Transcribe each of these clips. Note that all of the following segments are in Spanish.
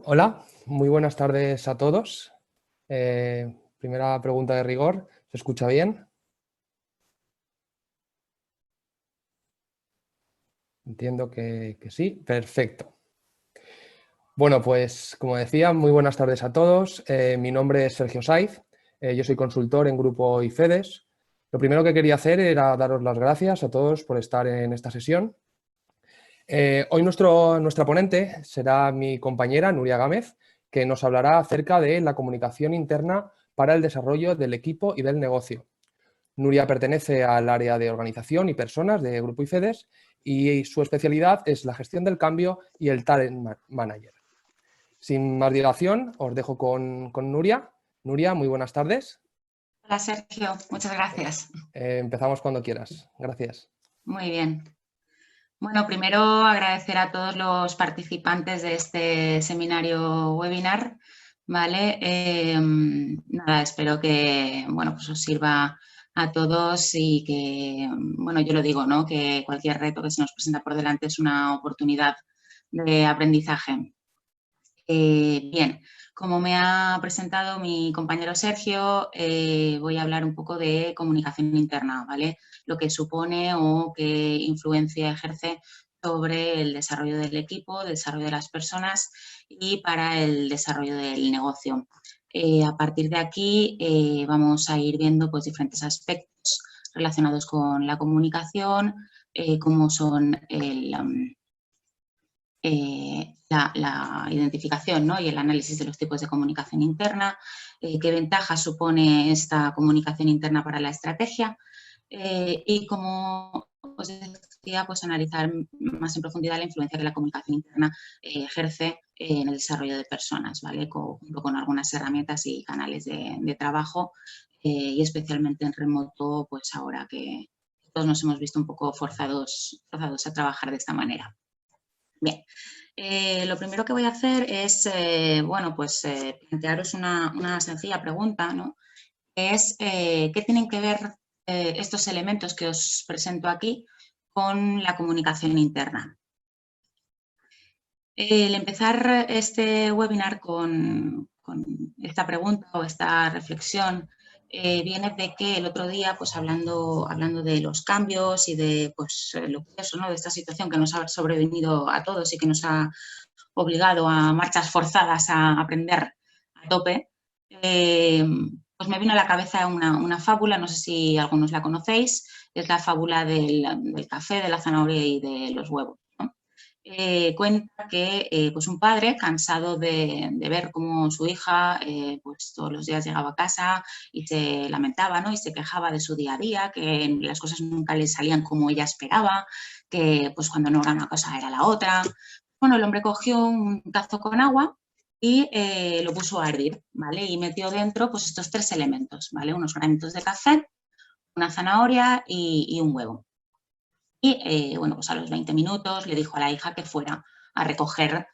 Hola, muy buenas tardes a todos. Primera pregunta de rigor, ¿se escucha bien? Entiendo que sí, perfecto. Bueno, pues como decía, muy buenas tardes a todos. Mi nombre es Sergio Saiz, yo soy consultor en Grupo IFEDES. Lo primero que quería hacer era daros las gracias a todos por estar en esta sesión. Hoy nuestra ponente será mi compañera Nuria Gámez, que nos hablará acerca de la comunicación interna para el desarrollo del equipo y del negocio. Nuria pertenece al área de organización y personas de Grupo IFEDES y su especialidad es la gestión del cambio y el talent manager. Sin más dilación, os dejo con Nuria. Nuria, muy buenas tardes. Hola Sergio, muchas gracias. Empezamos cuando quieras. Gracias. Muy bien. Bueno, primero agradecer a todos los participantes de este seminario webinar, ¿vale? Nada, espero que, bueno, pues os sirva a todos y que, bueno, yo lo digo, ¿no? Que cualquier reto que se nos presenta por delante es una oportunidad de aprendizaje. Bien, como me ha presentado mi compañero Sergio, voy a hablar un poco de comunicación interna, ¿vale? Lo que supone o qué influencia ejerce sobre el desarrollo del equipo, el desarrollo de las personas y para el desarrollo del negocio. A partir de aquí vamos a ir viendo pues, diferentes aspectos relacionados con la comunicación, como son la identificación, ¿no? Y el análisis de los tipos de comunicación interna, qué ventajas supone esta comunicación interna para la estrategia y como os decía, pues analizar más en profundidad la influencia que la comunicación interna ejerce en el desarrollo de personas, ¿vale? Junto con algunas herramientas y canales de trabajo y especialmente en remoto, pues ahora que todos nos hemos visto un poco forzados a trabajar de esta manera. Bien, lo primero que voy a hacer es, bueno, pues plantearos una sencilla pregunta, ¿no? Es, ¿qué tienen que ver estos elementos que os presento aquí con la comunicación interna? El empezar este webinar con esta pregunta o esta reflexión viene de que el otro día, pues hablando de los cambios y de pues, lo que es, ¿no? De esta situación que nos ha sobrevenido a todos y que nos ha obligado a marchas forzadas a aprender a tope, pues me vino a la cabeza una fábula, no sé si algunos la conocéis, es la fábula del café, de la zanahoria y de los huevos, ¿no? Cuenta que pues un padre, cansado de ver cómo su hija pues todos los días llegaba a casa y se lamentaba, ¿no? Y se quejaba de su día a día, que las cosas nunca le salían como ella esperaba, que pues cuando no era una cosa era la otra. Bueno, el hombre cogió un cazo con agua y lo puso a hervir, ¿vale? Y metió dentro pues estos tres elementos, ¿vale? Unos granitos de café, una zanahoria y un huevo. Y bueno, pues a los 20 minutos le dijo a la hija que fuera a recoger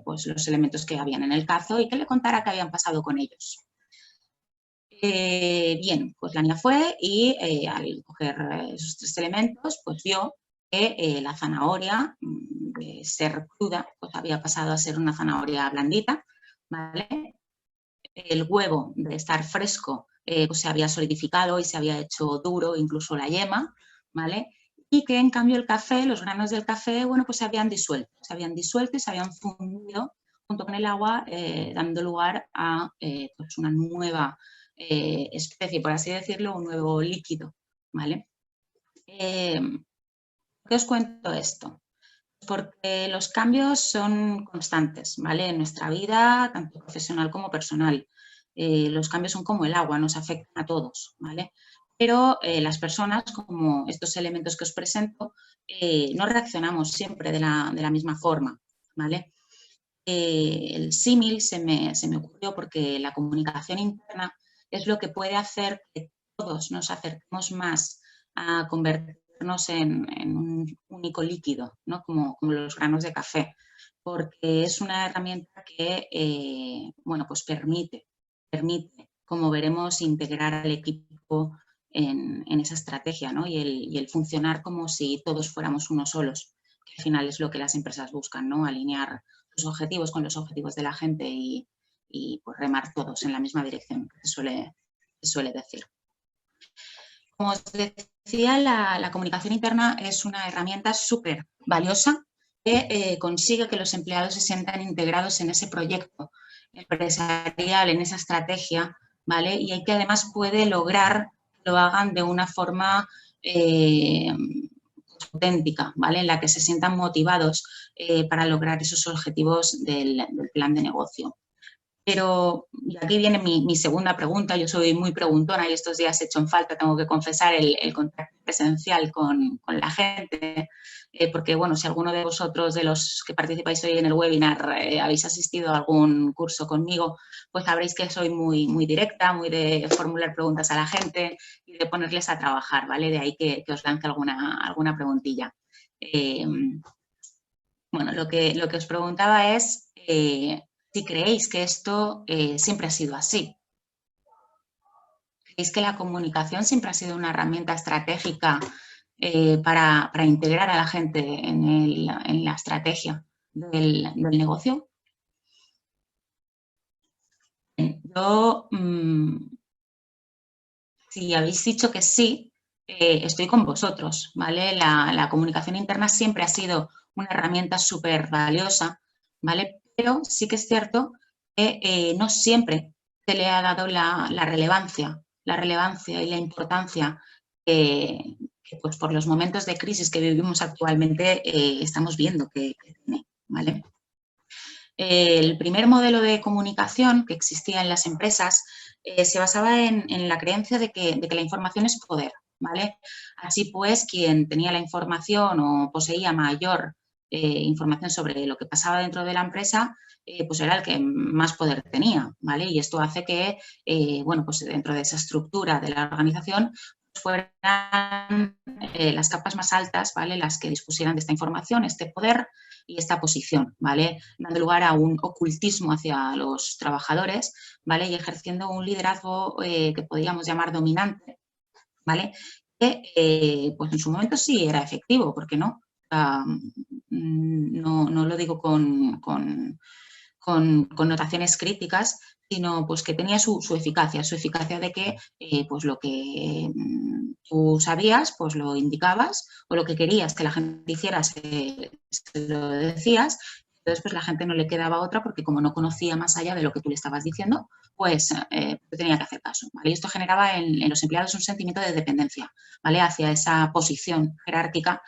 pues los elementos que habían en el cazo y que le contara qué habían pasado con ellos. Bien, pues la niña fue y al coger esos tres elementos, pues vio que la zanahoria, de ser cruda, pues había pasado a ser una zanahoria blandita, ¿vale? El huevo, de estar fresco, pues se había solidificado y se había hecho duro, incluso la yema, ¿vale? Y que en cambio el café, los granos del café, bueno, pues se habían disuelto y se habían fundido junto con el agua, dando lugar a pues una nueva especie, por así decirlo, un nuevo líquido, ¿vale? ¿Por qué os cuento esto? Porque los cambios son constantes, ¿vale? En nuestra vida, tanto profesional como personal. Los cambios son como el agua, nos afectan a todos, ¿vale? Pero las personas, como estos elementos que os presento, no reaccionamos siempre de la misma forma, ¿vale? El símil se me ocurrió porque la comunicación interna es lo que puede hacer que todos nos acerquemos más a convertirnos en un único líquido, ¿no? Como los granos de café, porque es una herramienta que bueno, pues permite, como veremos, integrar al equipo en esa estrategia, ¿no? Y el funcionar como si todos fuéramos unos solos, que al final es lo que las empresas buscan, ¿no? Alinear tus objetivos con los objetivos de la gente y pues remar todos en la misma dirección, que se suele decir. Como os decía, la comunicación interna es una herramienta súper valiosa que consigue que los empleados se sientan integrados en ese proyecto empresarial, en esa estrategia, ¿vale? Y que además puede lograr que lo hagan de una forma auténtica, ¿vale? En la que se sientan motivados para lograr esos objetivos del plan de negocio. Pero y aquí viene mi segunda pregunta. Yo soy muy preguntona y estos días he hecho en falta, tengo que confesar, el contacto presencial con la gente, porque, bueno, si alguno de vosotros, de los que participáis hoy en el webinar, habéis asistido a algún curso conmigo, pues sabréis que soy muy directa, muy de formular preguntas a la gente y de ponerles a trabajar, ¿vale? De ahí que os lance alguna preguntilla. Bueno, lo que os preguntaba es si creéis que esto siempre ha sido así. ¿Creéis que la comunicación siempre ha sido una herramienta estratégica para integrar a la gente en la estrategia del negocio? Yo, si habéis dicho que sí, estoy con vosotros, ¿vale? La comunicación interna siempre ha sido una herramienta súper valiosa, ¿vale? Pero sí que es cierto que no siempre se le ha dado la relevancia y la importancia que pues por los momentos de crisis que vivimos actualmente estamos viendo que tiene, ¿vale? El primer modelo de comunicación que existía en las empresas se basaba en la creencia de que la información es poder, ¿vale? Así pues, quien tenía la información o poseía mayor información sobre lo que pasaba dentro de la empresa, pues era el que más poder tenía, ¿vale? Y esto hace que, bueno, pues dentro de esa estructura de la organización fueran las capas más altas, ¿vale? Las que dispusieran de esta información, este poder y esta posición, ¿vale? Dando lugar a un ocultismo hacia los trabajadores, ¿vale? Y ejerciendo un liderazgo que podríamos llamar dominante, ¿vale? Que pues en su momento sí era efectivo, ¿por qué no? No lo digo con connotaciones críticas, sino pues que tenía su eficacia de que pues lo que tú sabías, pues lo indicabas, o lo que querías que la gente hiciera, se lo decías. Entonces, pues la gente no le quedaba otra porque como no conocía más allá de lo que tú le estabas diciendo, pues tenía que hacer caso, ¿vale? Y esto generaba en los empleados un sentimiento de dependencia, ¿vale? Hacia esa posición jerárquica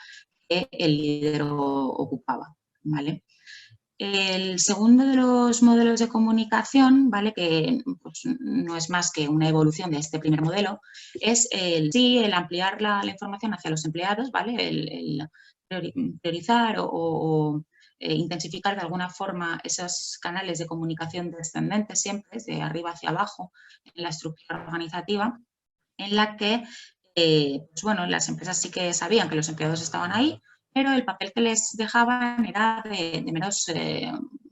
que el líder ocupaba, ¿vale? El segundo de los modelos de comunicación, ¿vale? Que pues, no es más que una evolución de este primer modelo, es el ampliar la información hacia los empleados, ¿vale? El priorizar o intensificar de alguna forma esos canales de comunicación descendentes siempre, de arriba hacia abajo, en la estructura organizativa, en la que pues bueno, las empresas sí que sabían que los empleados estaban ahí, pero el papel que les dejaban era de meros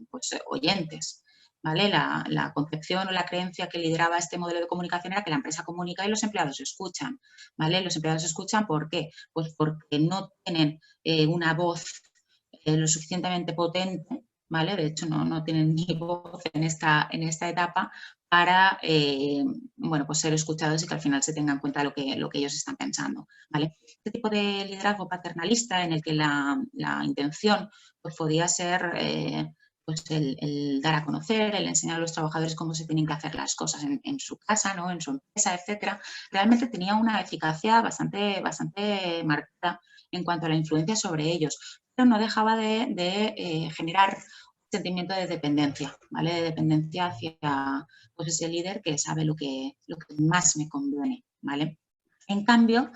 pues, oyentes, ¿vale? La concepción o la creencia que lideraba este modelo de comunicación era que la empresa comunica y los empleados escuchan, ¿vale? Los empleados escuchan, ¿por qué? Pues porque no tienen una voz lo suficientemente potente, ¿vale? De hecho, no tienen ni voz en esta etapa para, bueno, pues ser escuchados y que al final se tenga en cuenta lo que ellos están pensando, ¿vale? Este tipo de liderazgo paternalista en el que la intención pues, podía ser pues el dar a conocer, el enseñar a los trabajadores cómo se tienen que hacer las cosas en su casa, ¿no? En su empresa, etcétera, realmente tenía una eficacia bastante marcada en cuanto a la influencia sobre ellos, pero no dejaba de generar un sentimiento de dependencia, ¿vale? De dependencia hacia pues, ese líder que sabe lo que más me conviene, ¿vale? En cambio,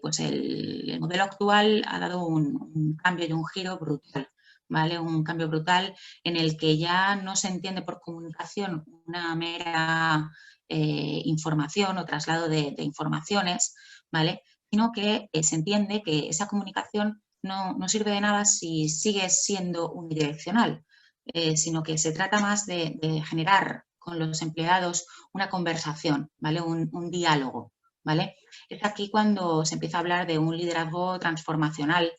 pues el modelo actual ha dado un cambio y un giro brutal, ¿vale? Un cambio brutal en el que ya no se entiende por comunicación una mera información o traslado de informaciones, ¿vale? Sino que se entiende que esa comunicación no sirve de nada si sigue siendo unidireccional, sino que se trata más de generar con los empleados una conversación, ¿vale? Un diálogo, ¿vale? Es aquí cuando se empieza a hablar de un liderazgo transformacional,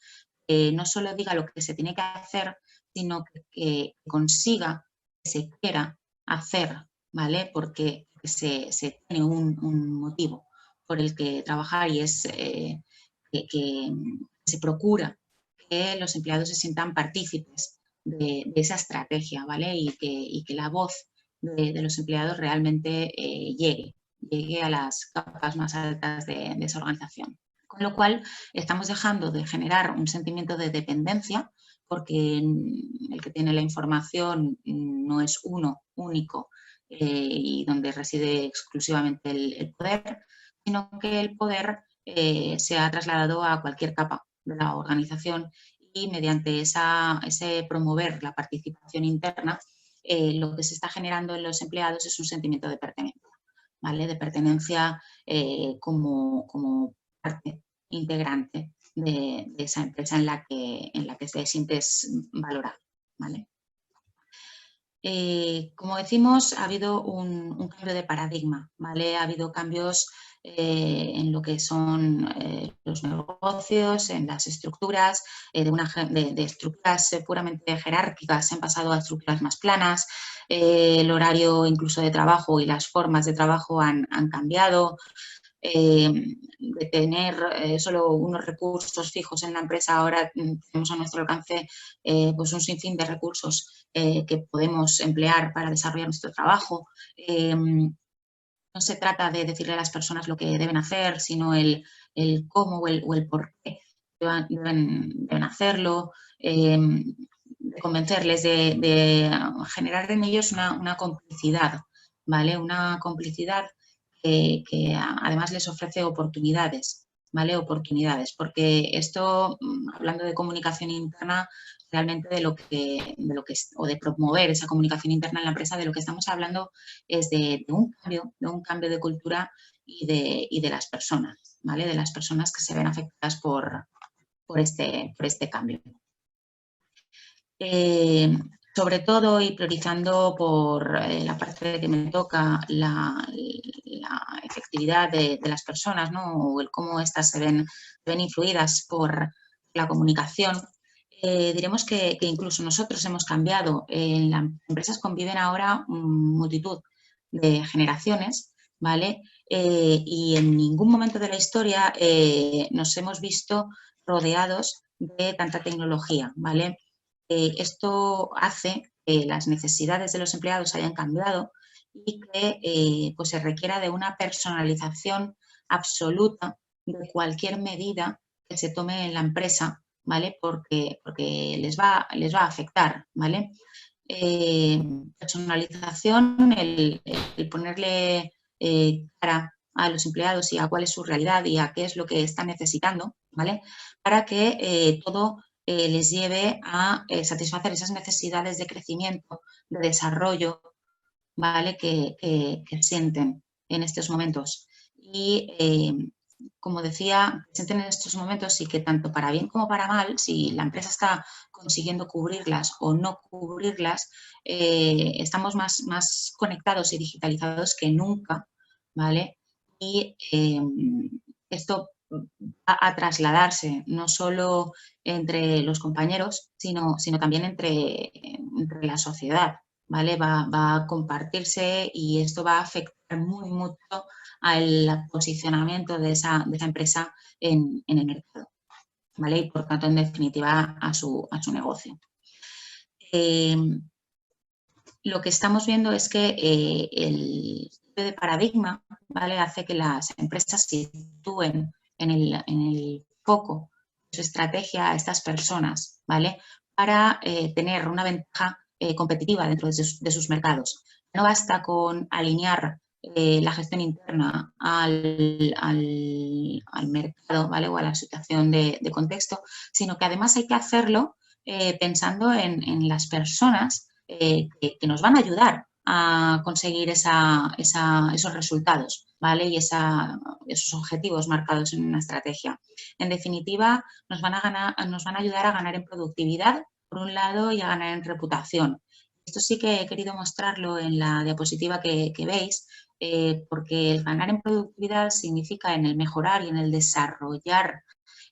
no solo diga lo que se tiene que hacer, sino que consiga, que se quiera hacer, ¿vale? Porque se tiene un motivo por el que trabajar y es que se procura que los empleados se sientan partícipes de esa estrategia, ¿vale? Y que la voz de los empleados realmente llegue a las capas más altas de esa organización. Con lo cual, estamos dejando de generar un sentimiento de dependencia porque el que tiene la información no es uno único y donde reside exclusivamente el poder, sino que el poder se ha trasladado a cualquier capa de la organización y mediante ese promover la participación interna, lo que se está generando en los empleados es un sentimiento de pertenencia, ¿vale? De pertenencia como parte integrante de esa empresa en la que te sientes valorado, ¿vale? Como decimos, ha habido un cambio de paradigma, ¿vale? Ha habido cambios en lo que son los negocios, en las estructuras, de estructuras puramente jerárquicas se han pasado a estructuras más planas, el horario incluso de trabajo y las formas de trabajo han cambiado. De tener solo unos recursos fijos en la empresa, ahora tenemos a nuestro alcance pues un sinfín de recursos que podemos emplear para desarrollar nuestro trabajo. No se trata de decirle a las personas lo que deben hacer, sino el cómo o el por qué deben hacerlo, de convencerles, de generar en ellos una complicidad, ¿vale? Una complicidad que además les ofrece oportunidades, ¿vale? Oportunidades, porque esto, hablando de comunicación interna, realmente de lo que o de promover esa comunicación interna en la empresa, de lo que estamos hablando es de un cambio de cultura y de las personas, ¿vale? De las personas que se ven afectadas por este cambio. Sobre todo y priorizando por la parte que me toca la efectividad de las personas, ¿no? O el cómo éstas se ven influidas por la comunicación, diremos que incluso nosotros hemos cambiado. En las empresas conviven ahora multitud de generaciones, ¿vale? Y en ningún momento de la historia nos hemos visto rodeados de tanta tecnología, ¿vale? Esto hace que las necesidades de los empleados hayan cambiado y que pues se requiera de una personalización absoluta de cualquier medida que se tome en la empresa, ¿vale? Porque les va a afectar, ¿vale? Personalización, el ponerle cara a los empleados y a cuál es su realidad y a qué es lo que están necesitando, ¿vale? Para que todo les lleve a satisfacer esas necesidades de crecimiento, de desarrollo, ¿vale? Que sienten en estos momentos. Y como decía, sienten en estos momentos y que tanto para bien como para mal, si la empresa está consiguiendo cubrirlas o no cubrirlas, estamos más conectados y digitalizados que nunca, ¿vale? Y esto va a trasladarse no solo entre los compañeros, sino también entre la sociedad, ¿vale? Va a compartirse y esto va a afectar muy mucho al posicionamiento de esa empresa en el mercado, ¿vale? Y por tanto, en definitiva, a su negocio. Lo que estamos viendo es que el cambio de paradigma, ¿vale? Hace que las empresas sitúen en el foco de su estrategia a estas personas, ¿vale? Para tener una ventaja competitiva dentro de sus mercados. No basta con alinear la gestión interna al mercado, ¿vale? O a la situación de contexto, sino que además hay que hacerlo pensando en las personas que nos van a ayudar a conseguir esos resultados, ¿vale? Y esos objetivos marcados en una estrategia. En definitiva, nos van a ayudar a ganar en productividad, por un lado, y a ganar en reputación. Esto sí que he querido mostrarlo en la diapositiva que veis, porque el ganar en productividad significa en el mejorar y en el desarrollar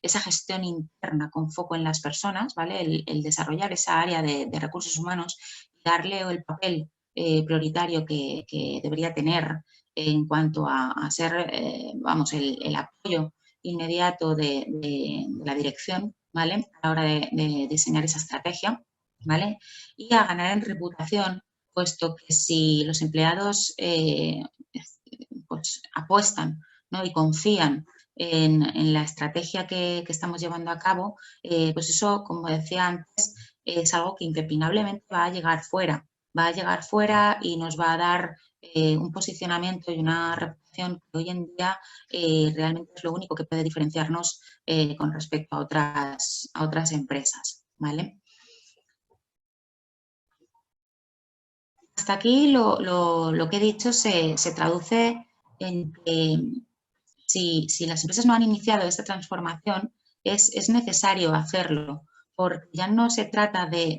esa gestión interna con foco en las personas, ¿vale? El desarrollar esa área de recursos humanos y darle el papel prioritario que debería tener en cuanto a ser, vamos, el apoyo inmediato de la dirección, ¿vale? A la hora de diseñar esa estrategia, ¿vale? Y a ganar en reputación, puesto que si los empleados pues, apuestan, ¿no? Y confían en la estrategia que estamos llevando a cabo, pues eso, como decía antes, es algo que impepinablemente va a llegar fuera. Va a llegar fuera y nos va a dar un posicionamiento y una reputación que hoy en día realmente es lo único que puede diferenciarnos con respecto a otras empresas, ¿vale? Hasta aquí lo que he dicho se traduce en que si las empresas no han iniciado esta transformación, es necesario hacerlo, porque ya no se trata del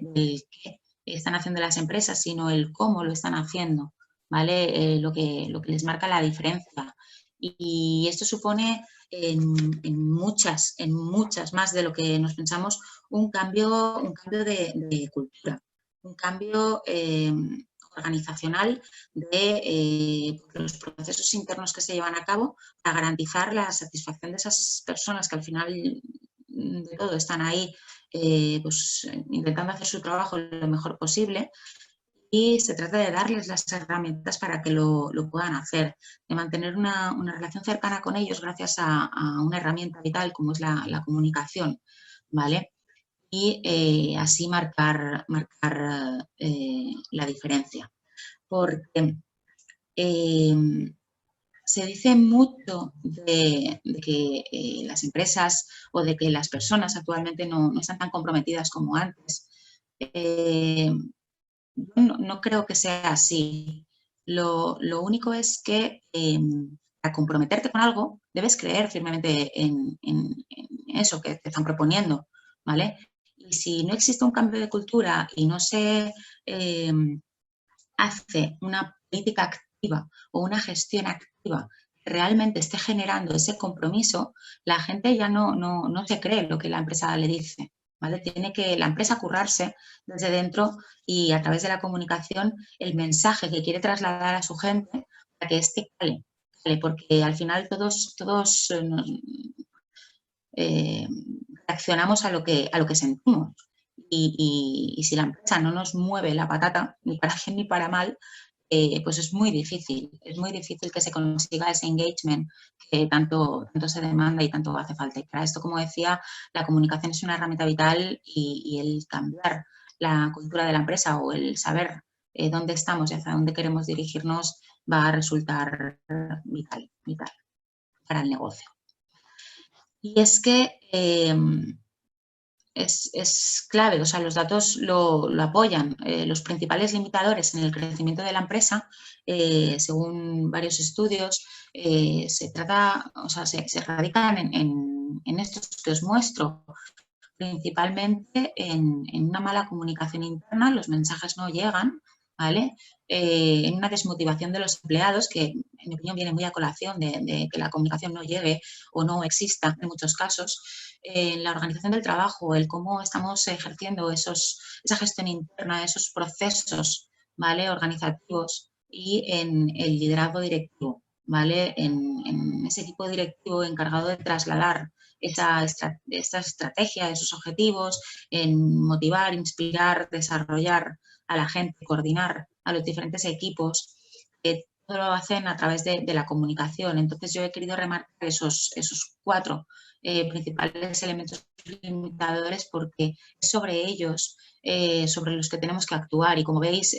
qué están haciendo las empresas, sino el cómo lo están haciendo, ¿vale? Lo que les marca la diferencia. Y esto supone en muchas más de lo que nos pensamos, un cambio de cultura, un cambio organizacional de los procesos internos que se llevan a cabo para garantizar la satisfacción de esas personas que al final de todo están ahí pues, intentando hacer su trabajo lo mejor posible, y se trata de darles las herramientas para que lo puedan hacer, de mantener una relación cercana con ellos gracias a una herramienta vital como es la comunicación, ¿vale? Y así marcar la diferencia. Porque se dice mucho de que las empresas o de que las personas actualmente no están tan comprometidas como antes. No creo que sea así. Lo único es que para comprometerte con algo debes creer firmemente en eso que te están proponiendo, ¿vale? Y si no existe un cambio de cultura y no se hace una política activa o una gestión activa que realmente esté generando ese compromiso, la gente ya no se cree lo que la empresa le dice, ¿vale? Tiene que la empresa currarse desde dentro y a través de la comunicación el mensaje que quiere trasladar a su gente para que este cale, porque al final todos eh, reaccionamos a lo que sentimos. Y si la empresa no nos mueve la patata, ni para bien ni para mal, pues es muy difícil que se consiga ese engagement que tanto se demanda y tanto hace falta. Y para esto, como decía, la comunicación es una herramienta vital y el cambiar la cultura de la empresa o el saber dónde estamos y hacia dónde queremos dirigirnos va a resultar vital para el negocio. Y es que es clave, o sea, los datos lo apoyan. Los principales limitadores en el crecimiento de la empresa, según varios estudios, se radican en estos que os muestro, principalmente en una mala comunicación interna, los mensajes no llegan, ¿vale? En una desmotivación de los empleados, que en mi opinión viene muy a colación de que la comunicación no llegue o no exista en muchos casos, en la organización del trabajo, el cómo estamos ejerciendo esa gestión interna, esos procesos, ¿vale? Organizativos, y en el liderazgo directivo, ¿vale? En ese equipo directivo encargado de trasladar esta estrategia, esos objetivos, en motivar, inspirar, desarrollar a la gente, coordinar a los diferentes equipos, todo lo hacen a través de la comunicación. Entonces yo he querido remarcar esos 4 principales elementos limitadores porque es sobre ellos sobre los que tenemos que actuar, y como veis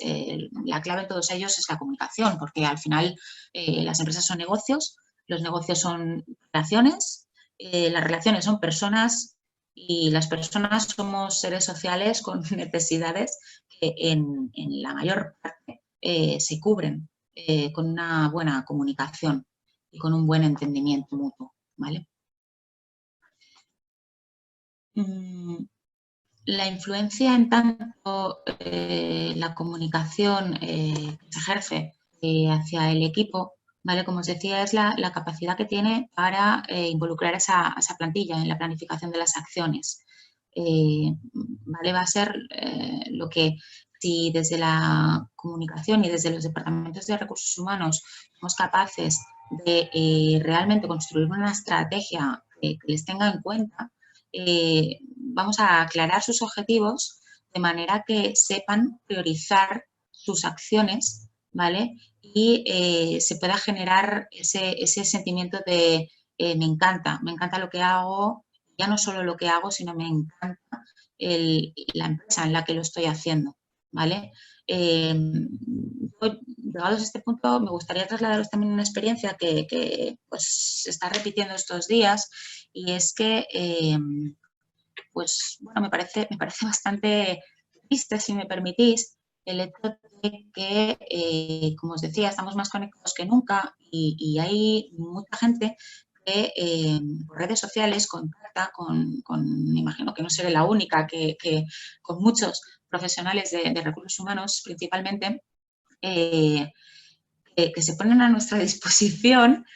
la clave en todos ellos es la comunicación, porque al final las empresas son negocios, los negocios son relaciones, las relaciones son personas y las personas somos seres sociales con necesidades que en la mayor parte se cubren con una buena comunicación y con un buen entendimiento mutuo, ¿vale? La influencia en tanto la comunicación que se ejerce hacia el equipo ¿vale? Como os decía, es la capacidad que tiene para involucrar esa plantilla en la planificación de las acciones. ¿Vale? Va a ser lo que, si desde la comunicación y desde los departamentos de recursos humanos somos capaces de realmente construir una estrategia que les tenga en cuenta, vamos a aclarar sus objetivos de manera que sepan priorizar sus acciones, ¿vale? Y se pueda generar ese sentimiento de me encanta lo que hago, ya no solo lo que hago, sino me encanta la empresa en la que lo estoy haciendo, ¿vale? Llegados a este punto, me gustaría trasladaros también una experiencia que pues, se está repitiendo estos días, y es que, pues, bueno, me parece bastante triste, si me permitís, el hecho de que, como os decía, estamos más conectados que nunca y hay mucha gente que por redes sociales contacta me imagino que no seré la única, con muchos profesionales de recursos humanos principalmente, eh, que se ponen a nuestra disposición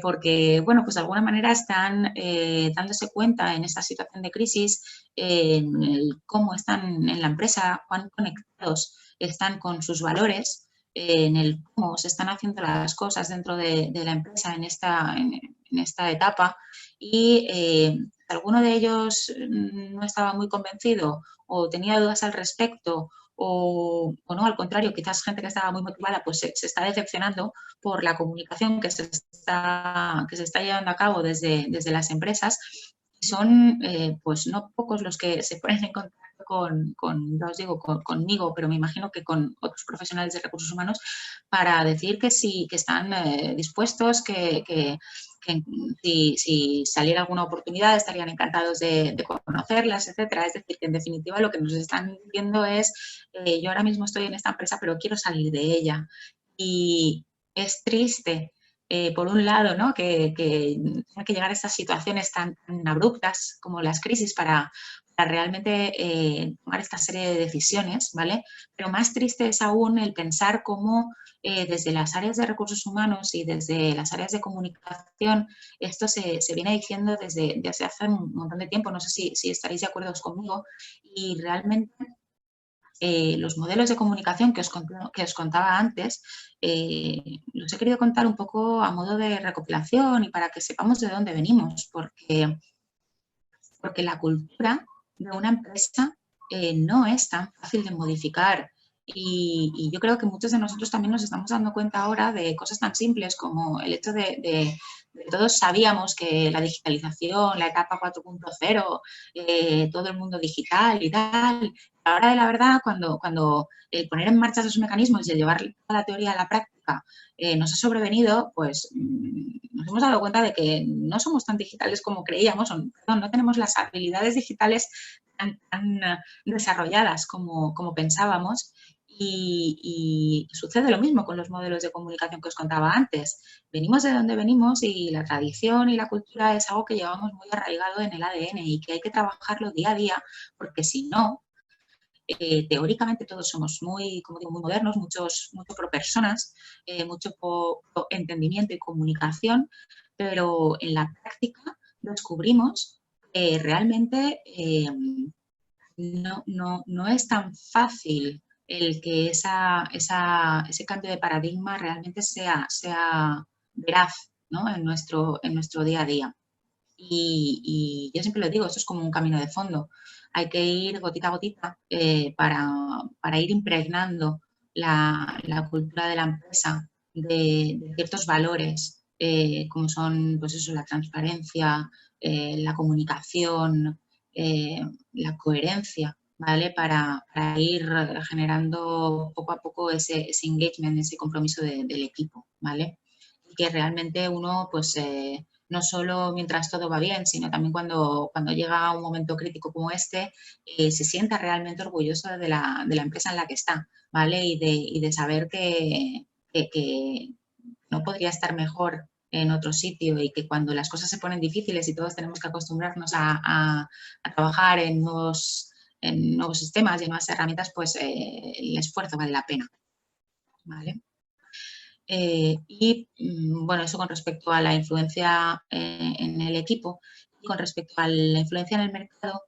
porque, bueno, pues de alguna manera están dándose cuenta en esta situación de crisis cómo están en la empresa, cuán conectados están con sus valores, en el cómo se están haciendo las cosas dentro de la empresa en esta etapa, y alguno de ellos no estaba muy convencido o tenía dudas al respecto, o no, al contrario, quizás gente que estaba muy motivada pues se está decepcionando por la comunicación que se está llevando a cabo desde las empresas. Y son pues no pocos los que se ponen en contacto ya os digo, conmigo, pero me imagino que con otros profesionales de recursos humanos, para decir que sí, que están dispuestos, que si saliera alguna oportunidad estarían encantados de conocerlas, etcétera. Es decir, que en definitiva lo que nos están diciendo es yo ahora mismo estoy en esta empresa, pero quiero salir de ella. Y es triste, por un lado, ¿no? que tenga que llegar a estas situaciones tan abruptas como las crisis para realmente tomar esta serie de decisiones, ¿vale? Pero más triste es aún el pensar cómo desde las áreas de recursos humanos y desde las áreas de comunicación esto se viene diciendo desde hace un montón de tiempo. No sé si estaréis de acuerdo conmigo, y realmente los modelos de comunicación que os contaba antes, los he querido contar un poco a modo de recopilación y para que sepamos de dónde venimos, porque la cultura de una empresa no es tan fácil de modificar. Y yo creo que muchos de nosotros también nos estamos dando cuenta ahora de cosas tan simples como el hecho de todos sabíamos que la digitalización, la etapa 4.0, todo el mundo digital y tal. Ahora de la verdad, cuando el poner en marcha esos mecanismos y el llevar la teoría a la práctica nos ha sobrevenido, pues nos hemos dado cuenta de que no somos tan digitales como creíamos, no tenemos las habilidades digitales tan desarrolladas como pensábamos. Y sucede lo mismo con los modelos de comunicación que os contaba antes. Venimos de donde venimos y la tradición y la cultura es algo que llevamos muy arraigado en el ADN y que hay que trabajarlo día a día, porque si no, teóricamente todos somos muy, como digo, muy modernos, mucho pro personas, mucho pro entendimiento y comunicación, pero en la práctica descubrimos que realmente no es tan fácil el que ese cambio de paradigma realmente sea veraz, ¿no? en nuestro día a día. Y yo siempre lo digo, esto es como un camino de fondo. Hay que ir gotita a gotita para ir impregnando la cultura de la empresa de ciertos valores, como son pues eso, la transparencia, la comunicación, eh, la coherencia, ¿vale? Para ir generando poco a poco ese engagement, ese compromiso del equipo, ¿vale? Y que realmente uno, pues, no solo mientras todo va bien, sino también cuando llega un momento crítico como este, se sienta realmente orgulloso de la empresa en la que está, ¿vale? Y de saber que no podría estar mejor en otro sitio, y que cuando las cosas se ponen difíciles y todos tenemos que acostumbrarnos a trabajar en nuevos sistemas y nuevas herramientas, pues el esfuerzo vale la pena, ¿vale? Bueno, eso con respecto a la influencia en el equipo y con respecto a la influencia en el mercado,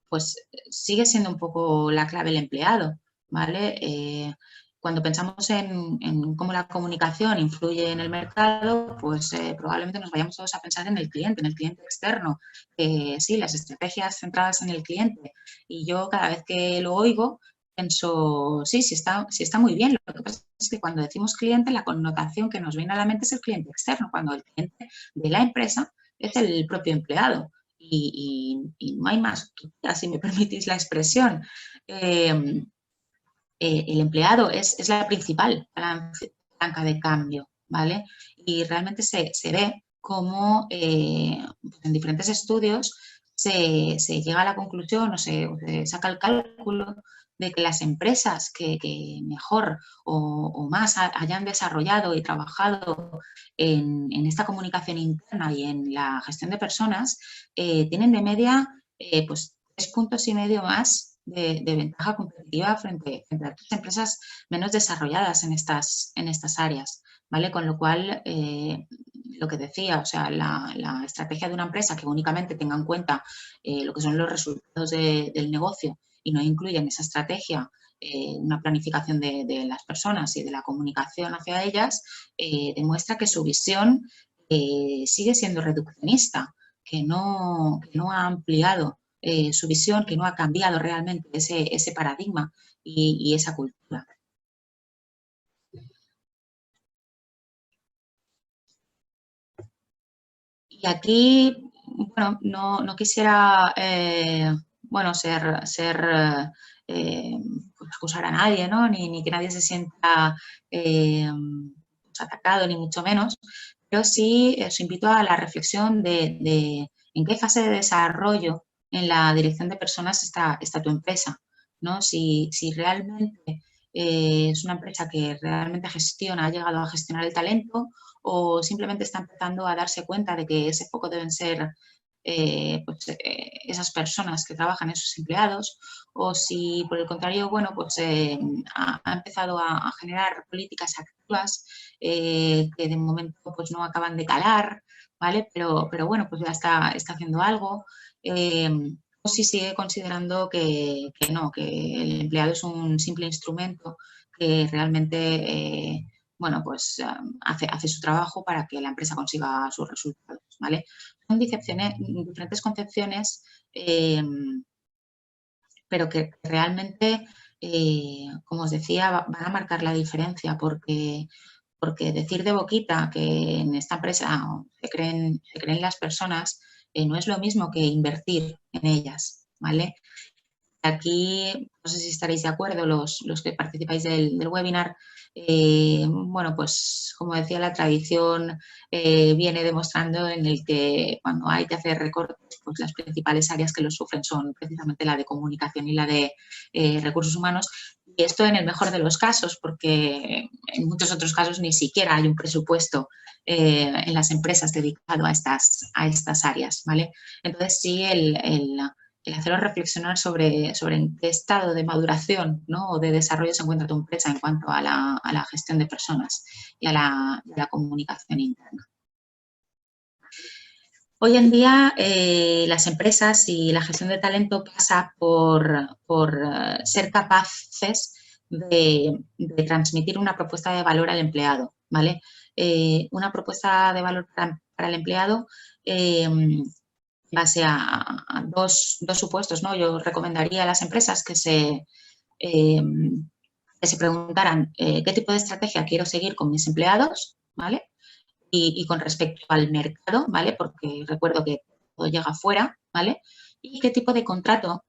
pues sigue siendo un poco la clave el empleado, ¿vale? Cuando pensamos en cómo la comunicación influye en el mercado, pues probablemente nos vayamos todos a pensar en el cliente externo. Sí, las estrategias centradas en el cliente. Y yo cada vez que lo oigo, pienso, sí está muy bien. Lo que pasa es que cuando decimos cliente, la connotación que nos viene a la mente es el cliente externo, cuando el cliente de la empresa es el propio empleado. Y no hay más, si me permitís la expresión. El empleado es la principal palanca de cambio, ¿vale? Y realmente se ve cómo en diferentes estudios se llega a la conclusión o se saca el cálculo de que las empresas que mejor o más hayan desarrollado y trabajado en esta comunicación interna y en la gestión de personas tienen de media pues 3,5 puntos más de ventaja competitiva frente a otras empresas menos desarrolladas en estas áreas, ¿vale? Con lo cual, lo que decía, o sea, la estrategia de una empresa que únicamente tenga en cuenta lo que son los resultados del negocio y no incluye en esa estrategia una planificación de las personas y de la comunicación hacia ellas, demuestra que su visión sigue siendo reduccionista, que no ha ampliado su visión, que no ha cambiado realmente ese paradigma y esa cultura. Y aquí, bueno, no quisiera, bueno, pues acusar a nadie, ¿no? Ni que nadie se sienta pues atacado, ni mucho menos, pero sí os invito a la reflexión de en qué fase de desarrollo en la dirección de personas está tu empresa, ¿no? Si realmente es una empresa que realmente ha llegado a gestionar el talento, o simplemente está empezando a darse cuenta de que ese foco deben ser esas personas que trabajan, esos empleados, o si por el contrario, bueno, pues ha empezado a generar políticas activas que de momento pues no acaban de calar, ¿vale? Pero bueno, pues ya está haciendo algo. O si sigue considerando que no, que el empleado es un simple instrumento que realmente bueno, pues hace su trabajo para que la empresa consiga sus resultados, ¿vale? Son diferentes concepciones, pero que realmente, como os decía, van a marcar la diferencia porque decir de boquita que en esta empresa se creen las personas no es lo mismo que invertir en ellas, ¿vale? Aquí, no sé si estaréis de acuerdo los que participáis del webinar, bueno, pues como decía, la tradición viene demostrando en el que cuando hay que hacer recortes, pues las principales áreas que los sufren son precisamente la de comunicación y la de recursos humanos. Y esto en el mejor de los casos, porque en muchos otros casos ni siquiera hay un presupuesto en las empresas dedicado a estas áreas, ¿vale? Entonces sí, el haceros reflexionar sobre en qué estado de maduración, ¿no? O de desarrollo se encuentra tu empresa en cuanto a la gestión de personas y a la comunicación interna. Hoy en día las empresas y la gestión de talento pasa por ser capaces de transmitir una propuesta de valor al empleado, ¿vale? Una propuesta de valor para el empleado en base a dos supuestos, ¿no? Yo recomendaría a las empresas que se preguntaran qué tipo de estrategia quiero seguir con mis empleados, ¿vale? Y con respecto al mercado, ¿vale? Porque recuerdo que todo llega afuera, ¿vale? Y qué tipo de contrato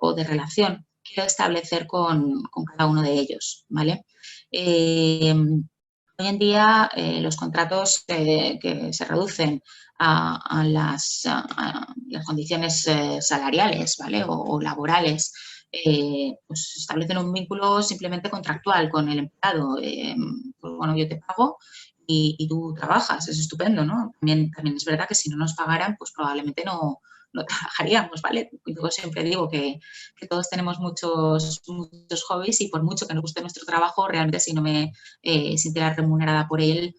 o de relación quiero establecer con cada uno de ellos, ¿vale? Hoy en día los contratos que se reducen a las condiciones salariales, ¿vale? O laborales, pues establecen un vínculo simplemente contractual con el empleado. Pues bueno, yo te pago y tú trabajas, es estupendo, ¿no? También es verdad que si no nos pagaran, pues probablemente no no trabajaríamos, ¿vale? Yo siempre digo que todos tenemos muchos hobbies y por mucho que nos guste nuestro trabajo, realmente si no me sintiera remunerada por él,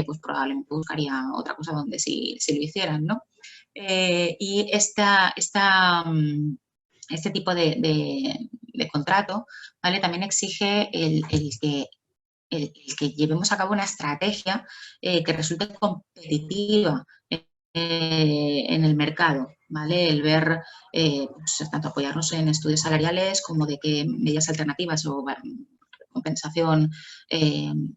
pues probablemente buscaría otra cosa donde sí lo hicieran, ¿no? Y este tipo de contrato, ¿vale? También exige el que llevemos a cabo una estrategia que resulte competitiva en el mercado, ¿vale? El ver, pues, tanto apoyarnos en estudios salariales como de qué medidas alternativas o compensación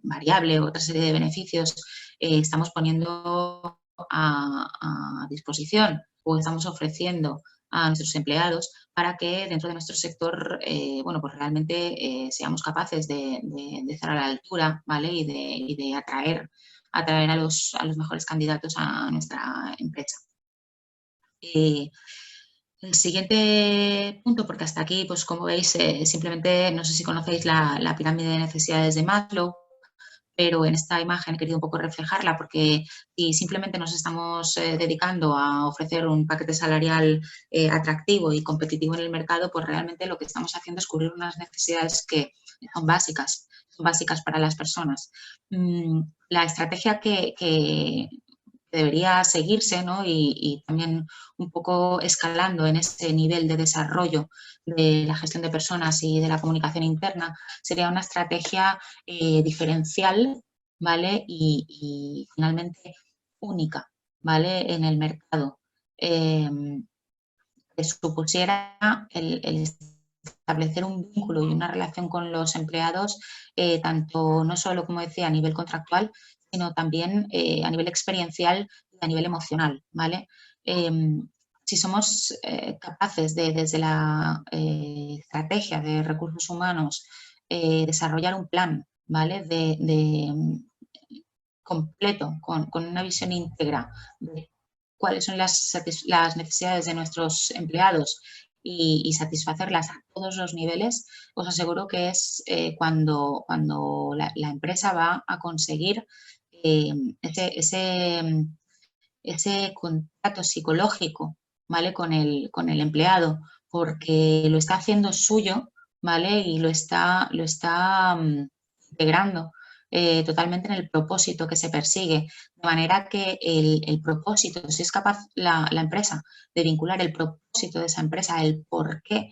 variable o otra serie de beneficios estamos poniendo a disposición o estamos ofreciendo a nuestros empleados para que dentro de nuestro sector, bueno, pues realmente seamos capaces de estar a la altura, ¿vale? Y de atraer a los mejores candidatos a nuestra empresa. El siguiente punto, porque hasta aquí, pues como veis, simplemente, no sé si conocéis la pirámide de necesidades de Maslow, pero en esta imagen he querido un poco reflejarla porque si simplemente nos estamos dedicando a ofrecer un paquete salarial atractivo y competitivo en el mercado, pues realmente lo que estamos haciendo es cubrir unas necesidades que son básicas para las personas. La estrategia que debería seguirse, ¿no? Y también un poco escalando en ese nivel de desarrollo de la gestión de personas y de la comunicación interna, sería una estrategia diferencial, ¿vale? Y finalmente única, ¿vale? En el mercado. Que supusiera el establecer un vínculo y una relación con los empleados, tanto no solo, como decía, a nivel contractual, sino también a nivel experiencial y a nivel emocional, ¿vale? Si somos capaces de, desde la estrategia de recursos humanos, desarrollar un plan, ¿vale? Completo, con una visión íntegra de cuáles son las necesidades de nuestros empleados y satisfacerlas a todos los niveles, os aseguro que es cuando la empresa va a conseguir ese contacto psicológico, ¿vale? Con el empleado, porque lo está haciendo suyo, ¿vale? Y lo está integrando totalmente en el propósito que se persigue. De manera que el propósito, si es capaz la empresa de vincular el propósito de esa empresa, el por qué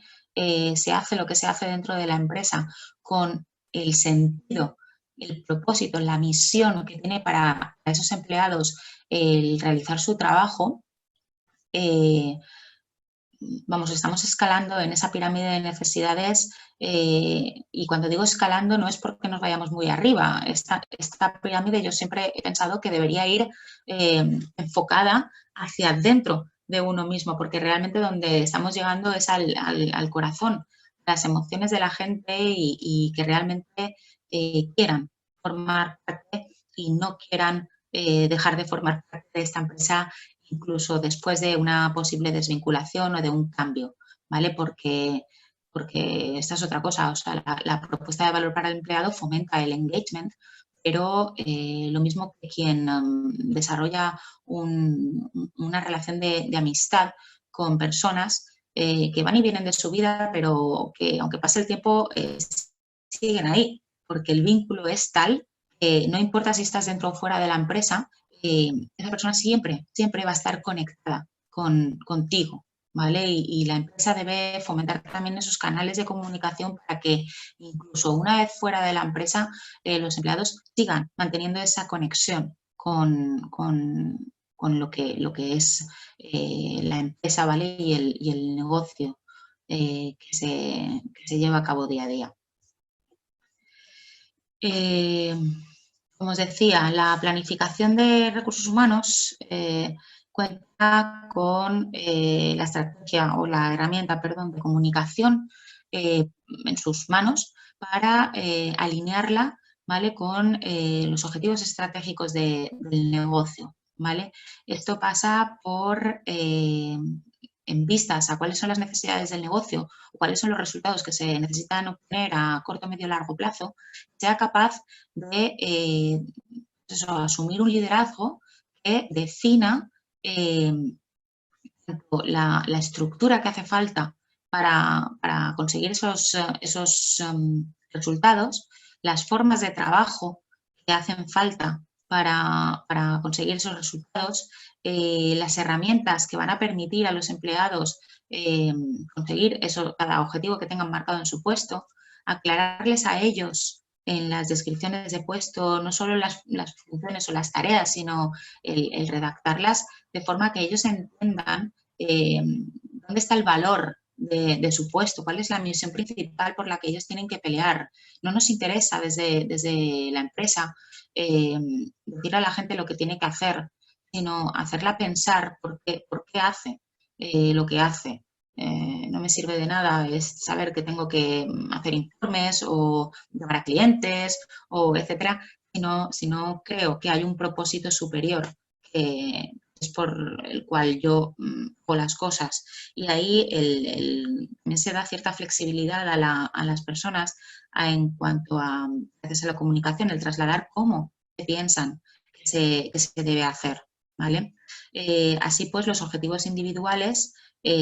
se hace lo que se hace dentro de la empresa, con el sentido, el propósito, la misión que tiene para esos empleados el realizar su trabajo, vamos, estamos escalando en esa pirámide de necesidades y cuando digo escalando no es porque nos vayamos muy arriba. Esta pirámide yo siempre he pensado que debería ir enfocada hacia adentro de uno mismo, porque realmente donde estamos llegando es al corazón, las emociones de la gente y que realmente quieran formar parte y no quieran dejar de formar parte de esta empresa incluso después de una posible desvinculación o de un cambio, ¿vale? Porque esta es otra cosa, o sea, la propuesta de valor para el empleado fomenta el engagement, pero lo mismo que quien desarrolla una relación de amistad con personas que van y vienen de su vida, pero que aunque pase el tiempo siguen ahí, porque el vínculo es tal que no importa si estás dentro o fuera de la empresa, esa persona siempre va a estar conectada contigo, ¿vale? Y la empresa debe fomentar también esos canales de comunicación para que incluso una vez fuera de la empresa los empleados sigan manteniendo esa conexión con lo que es la empresa, ¿vale? Y el negocio que se lleva a cabo día a día. Como os decía, la planificación de recursos humanos cuenta con la estrategia o la herramienta, perdón, de comunicación en sus manos para alinearla, ¿vale? Con los objetivos estratégicos del negocio, ¿vale? Esto pasa por en vistas a cuáles son las necesidades del negocio o cuáles son los resultados que se necesitan obtener a corto, medio, largo plazo, sea capaz de asumir un liderazgo que defina tanto la estructura que hace falta para conseguir esos resultados, las formas de trabajo que hacen falta para conseguir esos resultados, las herramientas que van a permitir a los empleados conseguir cada objetivo que tengan marcado en su puesto, aclararles a ellos en las descripciones de puesto no solo las funciones o las tareas, sino el redactarlas de forma que ellos entiendan dónde está el valor de su puesto, cuál es la misión principal por la que ellos tienen que pelear. No nos interesa desde la empresa decir a la gente lo que tiene que hacer, sino hacerla pensar por qué hace lo que hace. No me sirve de nada es saber que tengo que hacer informes o llamar a clientes o etcétera, si no creo que hay un propósito superior que es por el cual yo hago las cosas. Y ahí también se da cierta flexibilidad a las personas en cuanto a, gracias a la comunicación, el trasladar cómo se piensan que se debe hacer, ¿vale? Así pues, los objetivos individuales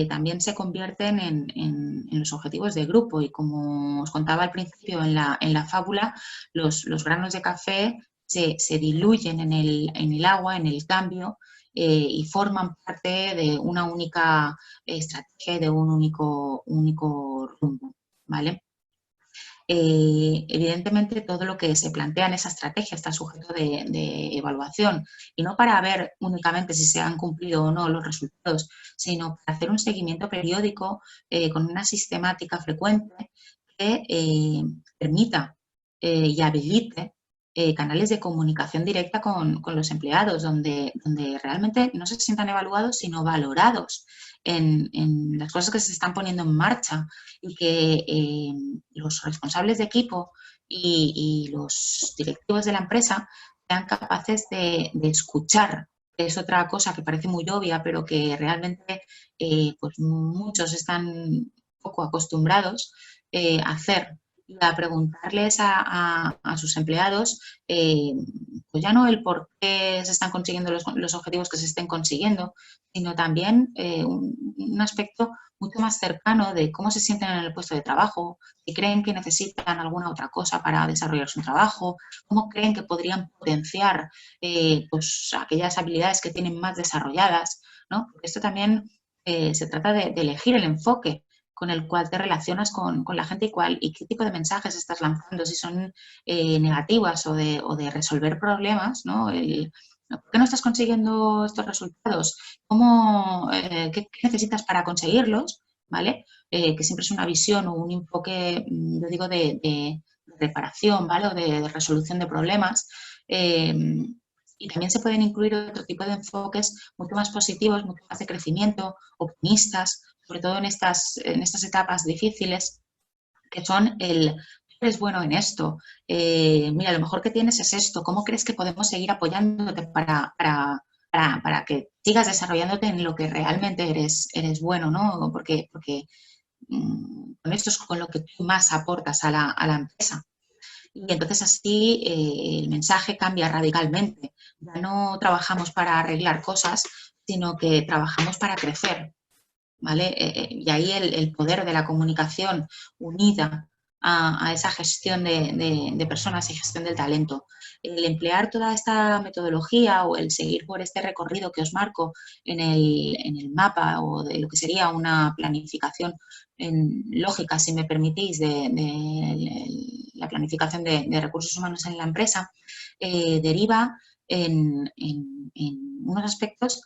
también se convierten en los objetivos de grupo y como os contaba al principio en la fábula, los granos de café se diluyen en el agua, en el cambio y forman parte de una única estrategia y de un único rumbo, ¿vale? Evidentemente todo lo que se plantea en esa estrategia está sujeto de evaluación y no para ver únicamente si se han cumplido o no los resultados, sino para hacer un seguimiento periódico con una sistemática frecuente que permita y habilite canales de comunicación directa con los empleados, donde realmente no se sientan evaluados, sino valorados en las cosas que se están poniendo en marcha y que los responsables de equipo y los directivos de la empresa sean capaces de escuchar. Es otra cosa que parece muy obvia, pero que realmente pues muchos están poco acostumbrados a hacer y a preguntarles a sus empleados pues ya no el por qué se están consiguiendo los objetivos que se estén consiguiendo, sino también un aspecto mucho más cercano de cómo se sienten en el puesto de trabajo, si creen que necesitan alguna otra cosa para desarrollar su trabajo, cómo creen que podrían potenciar pues aquellas habilidades que tienen más desarrolladas, ¿no? Porque esto también se trata de elegir el enfoque con el cual te relacionas con la gente y qué tipo de mensajes estás lanzando, si son negativas o de resolver problemas, ¿no? ¿Por qué no estás consiguiendo estos resultados? ¿Qué necesitas para conseguirlos? ¿Vale? Que siempre es una visión o un enfoque, yo digo, de reparación, ¿vale? O de resolución de problemas. Y también se pueden incluir otro tipo de enfoques mucho más positivos, mucho más de crecimiento, optimistas, sobre todo en estas etapas difíciles, que son eres bueno en esto, mira, lo mejor que tienes es esto, ¿cómo crees que podemos seguir apoyándote para que sigas desarrollándote en lo que realmente eres bueno, ¿no? Porque con esto es con lo que tú más aportas a la empresa. Y entonces así el mensaje cambia radicalmente. Ya no trabajamos para arreglar cosas, sino que trabajamos para crecer, ¿vale? Y ahí el poder de la comunicación unida a esa gestión de personas y gestión del talento. El emplear toda esta metodología o el seguir por este recorrido que os marco en el mapa o de lo que sería una planificación lógica, si me permitís, de la planificación de recursos humanos en la empresa, deriva en unos aspectos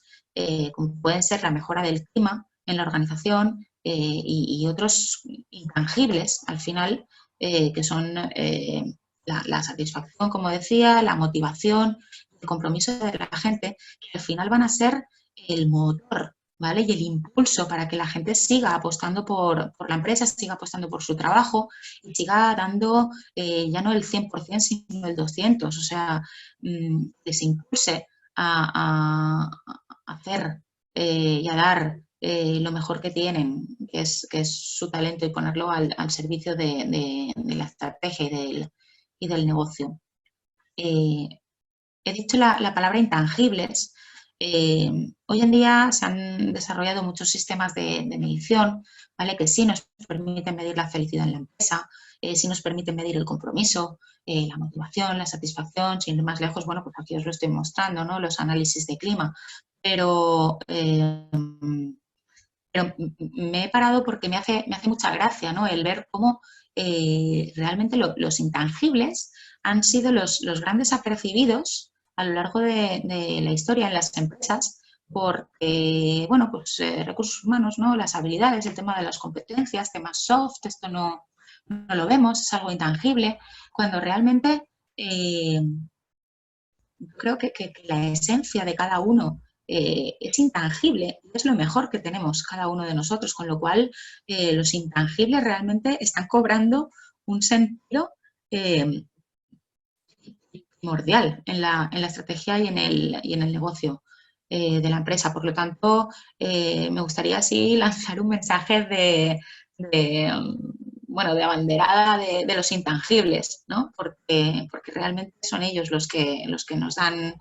como pueden ser la mejora del clima en la organización y otros intangibles al final, que son la satisfacción, como decía, la motivación, el compromiso de la gente, que al final van a ser el motor, ¿vale? Y el impulso para que la gente siga apostando por la empresa, siga apostando por su trabajo y siga dando ya no el 100%, sino el 200%, o sea, que se impulse a hacer y a dar lo mejor que tienen, que es su talento y ponerlo al servicio de la estrategia y del negocio. He dicho la palabra intangibles Hoy en día se han desarrollado muchos sistemas de medición, ¿vale? Que sí nos permiten medir la felicidad en la empresa, sí nos permiten medir el compromiso, la motivación, la satisfacción, sin ir más lejos, bueno, pues aquí os lo estoy mostrando, ¿no? Los análisis de clima, pero me he parado porque me hace mucha gracia, ¿no? El ver cómo realmente los intangibles han sido los grandes apercibidos a lo largo de la historia en las empresas porque, bueno, pues recursos humanos, ¿no? Las habilidades, el tema de las competencias, temas soft, esto no lo vemos, es algo intangible, cuando realmente creo que la esencia de cada uno es intangible, es lo mejor que tenemos cada uno de nosotros, con lo cual los intangibles realmente están cobrando un sentido primordial en la estrategia y en el negocio de la empresa. Por lo tanto, me gustaría así lanzar un mensaje bueno, de abanderada de los intangibles, ¿no? Porque realmente son ellos los que nos dan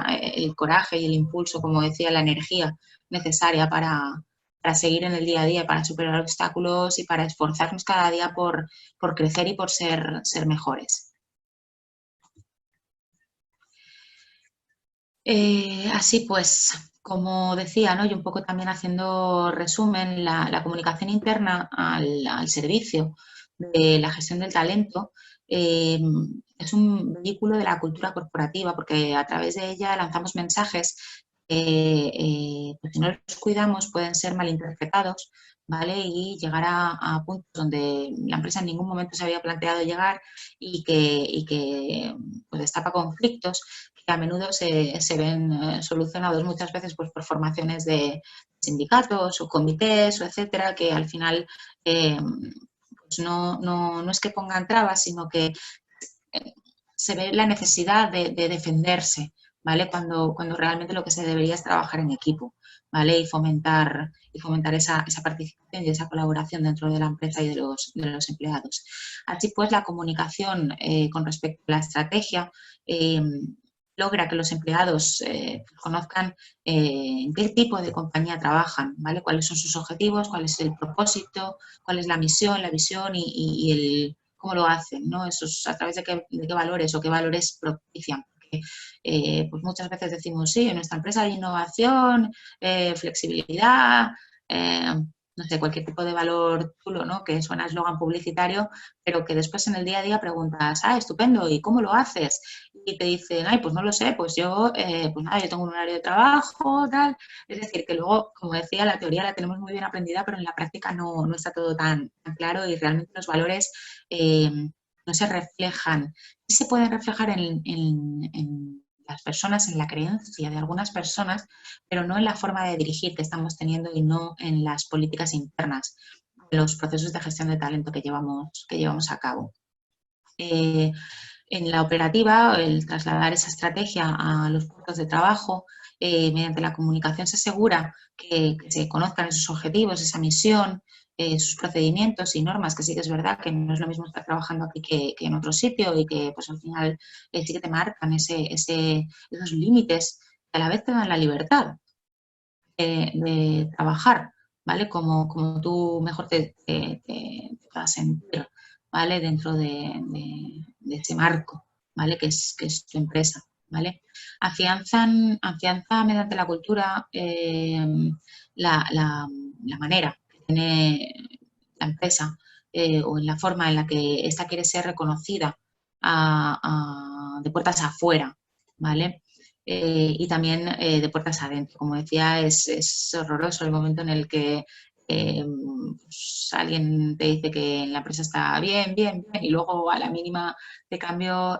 el coraje y el impulso, como decía, la energía necesaria para seguir en el día a día, para superar obstáculos y para esforzarnos cada día por crecer y por ser mejores. Así pues, como decía, ¿no? Y un poco también haciendo resumen, la comunicación interna al servicio de la gestión del talento es un vehículo de la cultura corporativa porque a través de ella lanzamos mensajes que pues si no los cuidamos pueden ser malinterpretados, ¿vale? Y llegar a puntos donde la empresa en ningún momento se había planteado llegar y que pues destapa conflictos que a menudo se ven solucionados muchas veces pues, por formaciones de sindicatos o comités o etcétera, que al final pues no es que pongan trabas, sino que se ve la necesidad de defenderse, ¿vale? Cuando realmente lo que se debería es trabajar en equipo, ¿vale? Y fomentar esa participación y esa colaboración dentro de la empresa y de los empleados. Así pues, la comunicación con respecto a la estrategia logra que los empleados conozcan en qué tipo de compañía trabajan, ¿vale? Cuáles son sus objetivos, cuál es el propósito, cuál es la misión, la visión y el cómo lo hacen, ¿no? Esos, a través de qué valores o qué valores propician. Porque, pues muchas veces decimos, sí, en nuestra empresa hay innovación, flexibilidad, no sé, cualquier tipo de valor chulo, ¿no? Que suena a eslogan publicitario, pero que después en el día a día preguntas, estupendo, ¿y cómo lo haces? Y te dicen, pues no lo sé, pues yo, pues nada, yo tengo un horario de trabajo, tal. Es decir, que luego, como decía, la teoría la tenemos muy bien aprendida, pero en la práctica no está todo tan claro y realmente los valores no se reflejan. Sí se pueden reflejar en las personas, en la creencia de algunas personas, pero no en la forma de dirigir que estamos teniendo y no en las políticas internas, en los procesos de gestión de talento que llevamos a cabo. En la operativa, el trasladar esa estrategia a los puestos de trabajo, mediante la comunicación se asegura que se conozcan esos objetivos, esa misión, sus procedimientos y normas, que sí que es verdad que no es lo mismo estar trabajando aquí que en otro sitio y que pues al final sí que te marcan esos límites que a la vez te dan la libertad de trabajar, ¿vale? Como tú mejor te puedas sentir, ¿vale? Dentro de ese marco, ¿vale? Que es tu empresa, ¿vale? Afianza mediante la cultura la manera que tiene la empresa o en la forma en la que ésta quiere ser reconocida de puertas afuera, ¿vale? Y también de puertas adentro. Como decía, es horroroso el momento en el que pues alguien te dice que la empresa está bien, bien, bien, y luego a la mínima de cambio,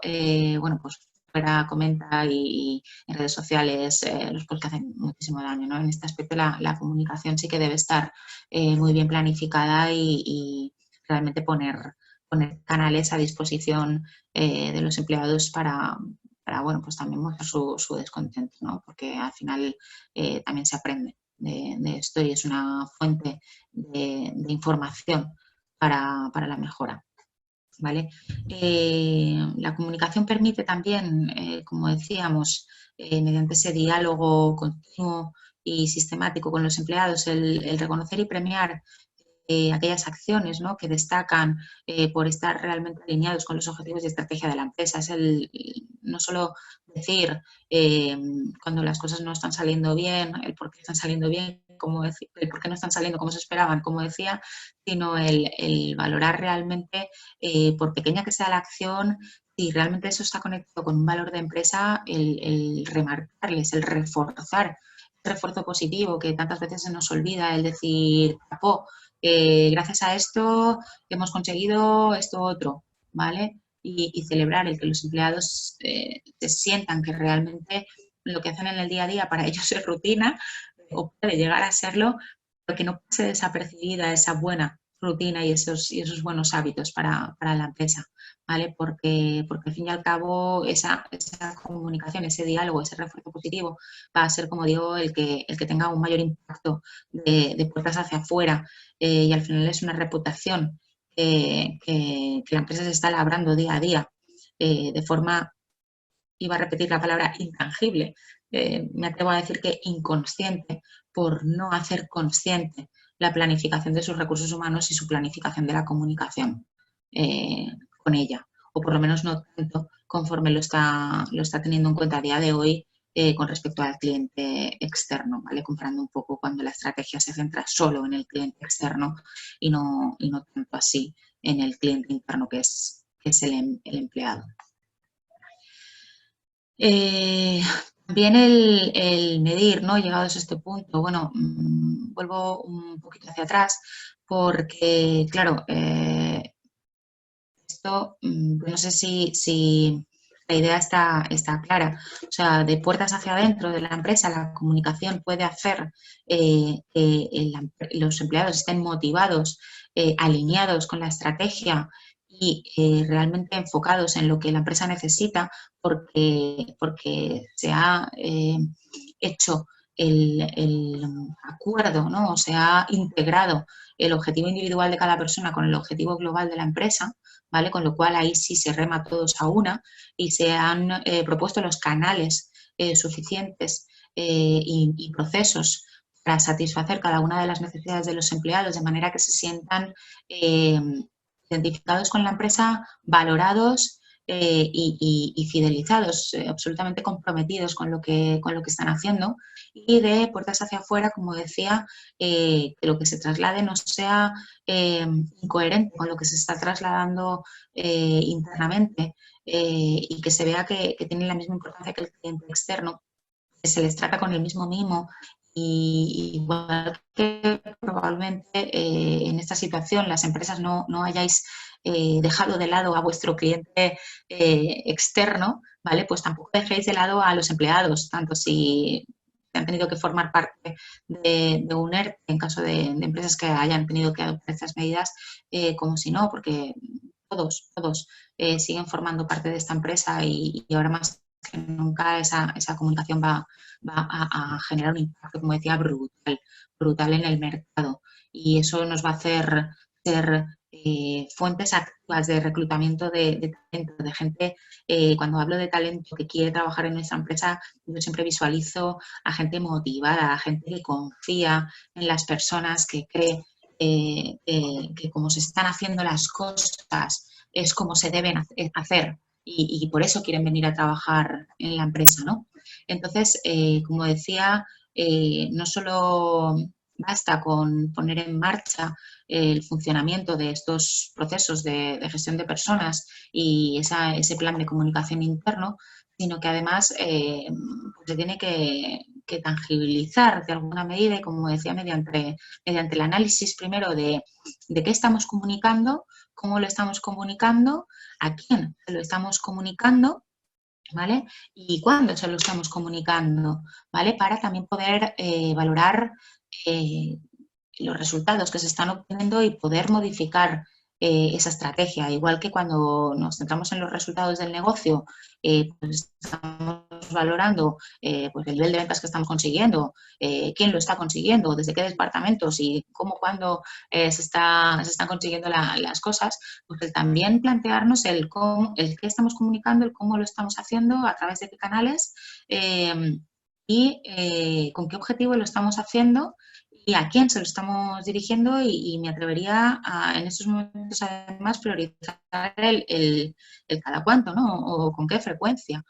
bueno, pues fuera comenta y en redes sociales los posts que hacen muchísimo daño, ¿no? En este aspecto la comunicación sí que debe estar muy bien planificada y realmente poner canales a disposición de los empleados para bueno, pues también mostrar su descontento, ¿no? Porque al final también se aprende de esto y es una fuente de información para la mejora. ¿vale? La comunicación permite también, como decíamos, mediante ese diálogo continuo y sistemático con los empleados, el reconocer y premiar aquellas acciones, ¿no?, que destacan por estar realmente alineados con los objetivos y estrategia de la empresa. Es no solo decir cuando las cosas no están saliendo bien, el por qué están saliendo bien, el por qué no están saliendo como se esperaban, como decía, sino el valorar realmente, por pequeña que sea la acción, si realmente eso está conectado con un valor de empresa, el remarcarles, el reforzar el refuerzo positivo que tantas veces se nos olvida, el decir, "Capó, gracias a esto hemos conseguido esto otro", ¿vale? Y celebrar el que los empleados se sientan que realmente lo que hacen en el día a día para ellos es rutina o puede llegar a serlo, pero que no pase desapercibida esa buena rutina y esos buenos hábitos para la empresa, ¿vale? Porque al fin y al cabo esa comunicación, ese diálogo, ese refuerzo positivo va a ser, como digo, el que tenga un mayor impacto de puertas hacia afuera, y al final es una reputación que la empresa se está labrando día a día de forma, iba a repetir la palabra intangible, me atrevo a decir que inconsciente, por no hacer consciente la planificación de sus recursos humanos y su planificación de la comunicación eh, con ella, o por lo menos no tanto conforme lo está teniendo en cuenta a día de hoy con respecto al cliente externo, ¿vale? Comparando un poco cuando la estrategia se centra solo en el cliente externo y no tanto así en el cliente interno que es el empleado. También el medir, ¿no? Llegados a este punto, bueno, vuelvo un poquito hacia atrás porque, claro, esto, no sé si la idea está clara. O sea, de puertas hacia adentro de la empresa, la comunicación puede hacer que los empleados estén motivados, alineados con la estrategia y realmente enfocados en lo que la empresa necesita porque se ha hecho el acuerdo, ¿no? O se ha integrado el objetivo individual de cada persona con el objetivo global de la empresa, ¿vale? Con lo cual ahí sí se rema todos a una y se han propuesto los canales suficientes y procesos para satisfacer cada una de las necesidades de los empleados de manera que se sientan identificados con la empresa, valorados y fidelizados, absolutamente comprometidos con lo que están haciendo, y de puertas hacia afuera, como decía, que lo que se traslade no sea incoherente con lo que se está trasladando internamente y que se vea que tienen la misma importancia que el cliente externo, que se les trata con el mismo mimo. Y igual que probablemente en esta situación las empresas no hayáis dejado de lado a vuestro cliente externo, ¿vale? Pues tampoco dejéis de lado a los empleados, tanto si han tenido que formar parte de un ERTE en caso de empresas que hayan tenido que adoptar estas medidas, como si no, porque todos siguen formando parte de esta empresa y ahora más que nunca esa comunicación va a generar un impacto, como decía, brutal en el mercado. Y eso nos va a hacer ser fuentes activas de reclutamiento de talento, de gente. Cuando hablo de talento que quiere trabajar en nuestra empresa, yo siempre visualizo a gente motivada, a gente que confía en las personas, que cree que como se están haciendo las cosas es como se deben hacer y por eso quieren venir a trabajar en la empresa, ¿no? Entonces, como decía, no solo basta con poner en marcha el funcionamiento de estos procesos de gestión de personas y ese plan de comunicación interno, sino que además pues se tiene que tangibilizar de alguna medida y, como decía, mediante el análisis primero de qué estamos comunicando, cómo lo estamos comunicando, a quién se lo estamos comunicando, ¿vale? Y cuándo se lo estamos comunicando, ¿vale? Para también poder valorar los resultados que se están obteniendo y poder modificar esa estrategia. Igual que cuando nos centramos en los resultados del negocio, pues estamos valorando pues el nivel de ventas que estamos consiguiendo, quién lo está consiguiendo, desde qué departamentos y cómo, cuándo se están consiguiendo las cosas, pues el también plantearnos el qué estamos comunicando, el cómo lo estamos haciendo, a través de qué canales y con qué objetivo lo estamos haciendo y a quién se lo estamos dirigiendo y me atrevería en estos momentos además priorizar el cada cuánto, ¿no? O con qué frecuencia.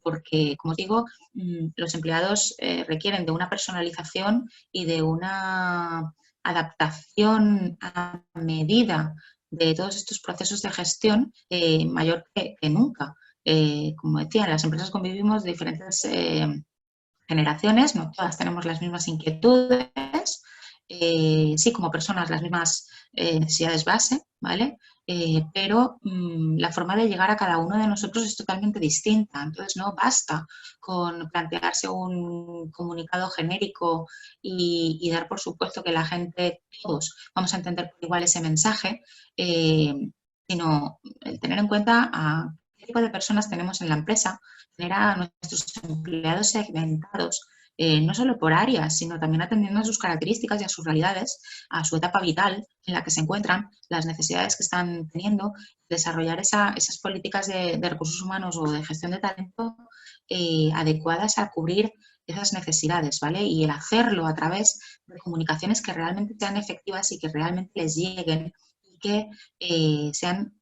Porque, como os digo, los empleados requieren de una personalización y de una adaptación a medida de todos estos procesos de gestión mayor que nunca. Como decía, en las empresas convivimos de diferentes generaciones, no todas tenemos las mismas inquietudes, sí, como personas, las mismas necesidades base, ¿vale? Pero la forma de llegar a cada uno de nosotros es totalmente distinta. Entonces, no basta con plantearse un comunicado genérico y dar por supuesto que la gente, todos, vamos a entender por igual ese mensaje, sino el tener en cuenta a qué tipo de personas tenemos en la empresa, tener a nuestros empleados segmentados, no solo por áreas, sino también atendiendo a sus características y a sus realidades, a su etapa vital en la que se encuentran, las necesidades que están teniendo, desarrollar esas políticas de recursos humanos o de gestión de talento adecuadas a cubrir esas necesidades, ¿vale? Y el hacerlo a través de comunicaciones que realmente sean efectivas y que realmente les lleguen y que sean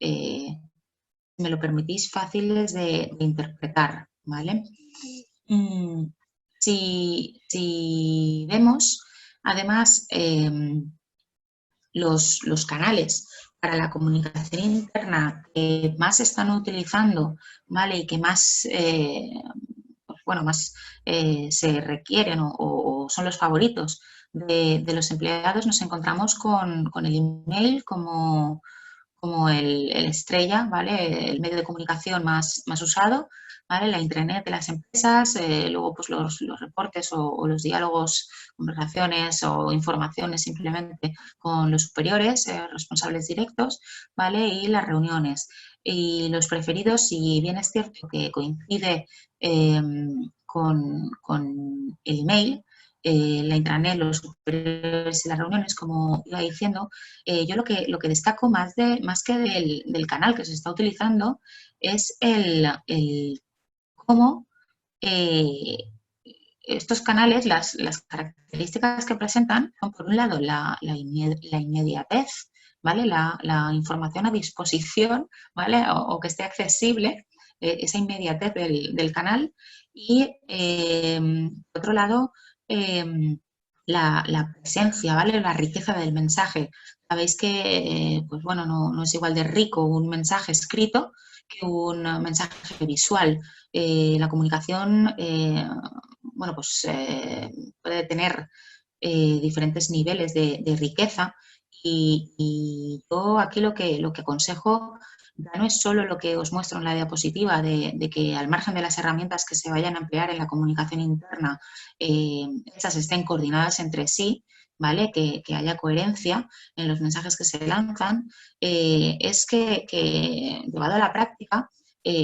me lo permitís, fáciles de interpretar, ¿vale? Si vemos, además, los canales para la comunicación interna que más se están utilizando, ¿vale? Y que más, pues, bueno, más se requieren o son los favoritos de los empleados, nos encontramos con el email como el estrella, ¿vale? El medio de comunicación más usado, ¿vale? La intranet de las empresas, luego pues los reportes o los diálogos, conversaciones o informaciones simplemente con los superiores, responsables directos, ¿vale? Y las reuniones. Y los preferidos, si bien es cierto que coincide con el email, la intranet, los superiores y las reuniones, como iba diciendo, yo lo que destaco más que del canal que se está utilizando es el cómo estos canales, las características que presentan son, por un lado, la inmediatez, ¿vale? La información a disposición, ¿vale? O que esté accesible, esa inmediatez del canal. Y, por otro lado, la presencia, ¿vale? La riqueza del mensaje. Sabéis que, pues bueno, no es igual de rico un mensaje escrito que un mensaje visual. La comunicación, bueno, pues puede tener diferentes niveles de riqueza y yo aquí lo que aconsejo ya no es solo lo que os muestro en la diapositiva de que al margen de las herramientas que se vayan a emplear en la comunicación interna, esas estén coordinadas entre sí, ¿vale? Que haya coherencia en los mensajes que se lanzan, es que llevado a la práctica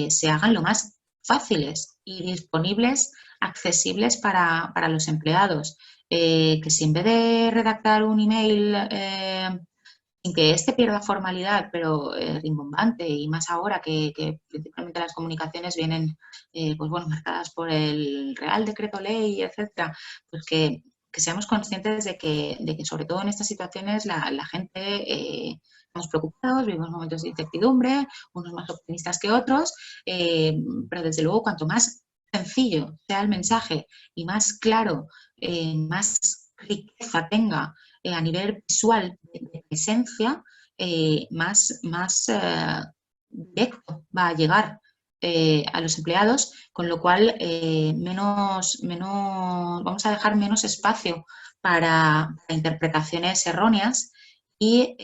se hagan lo más fáciles y disponibles, accesibles para los empleados. Que si en vez de redactar un email sin que éste pierda formalidad, pero rimbombante, y más ahora que principalmente las comunicaciones vienen pues bueno, marcadas por el Real Decreto Ley, etcétera, pues que seamos conscientes de que sobre todo en estas situaciones la gente estamos preocupados, vivimos momentos de incertidumbre, unos más optimistas que otros, pero desde luego cuanto más sencillo sea el mensaje y más claro, más riqueza tenga a nivel visual de presencia, más directo va a llegar a los empleados, con lo cual vamos a dejar menos espacio para interpretaciones erróneas y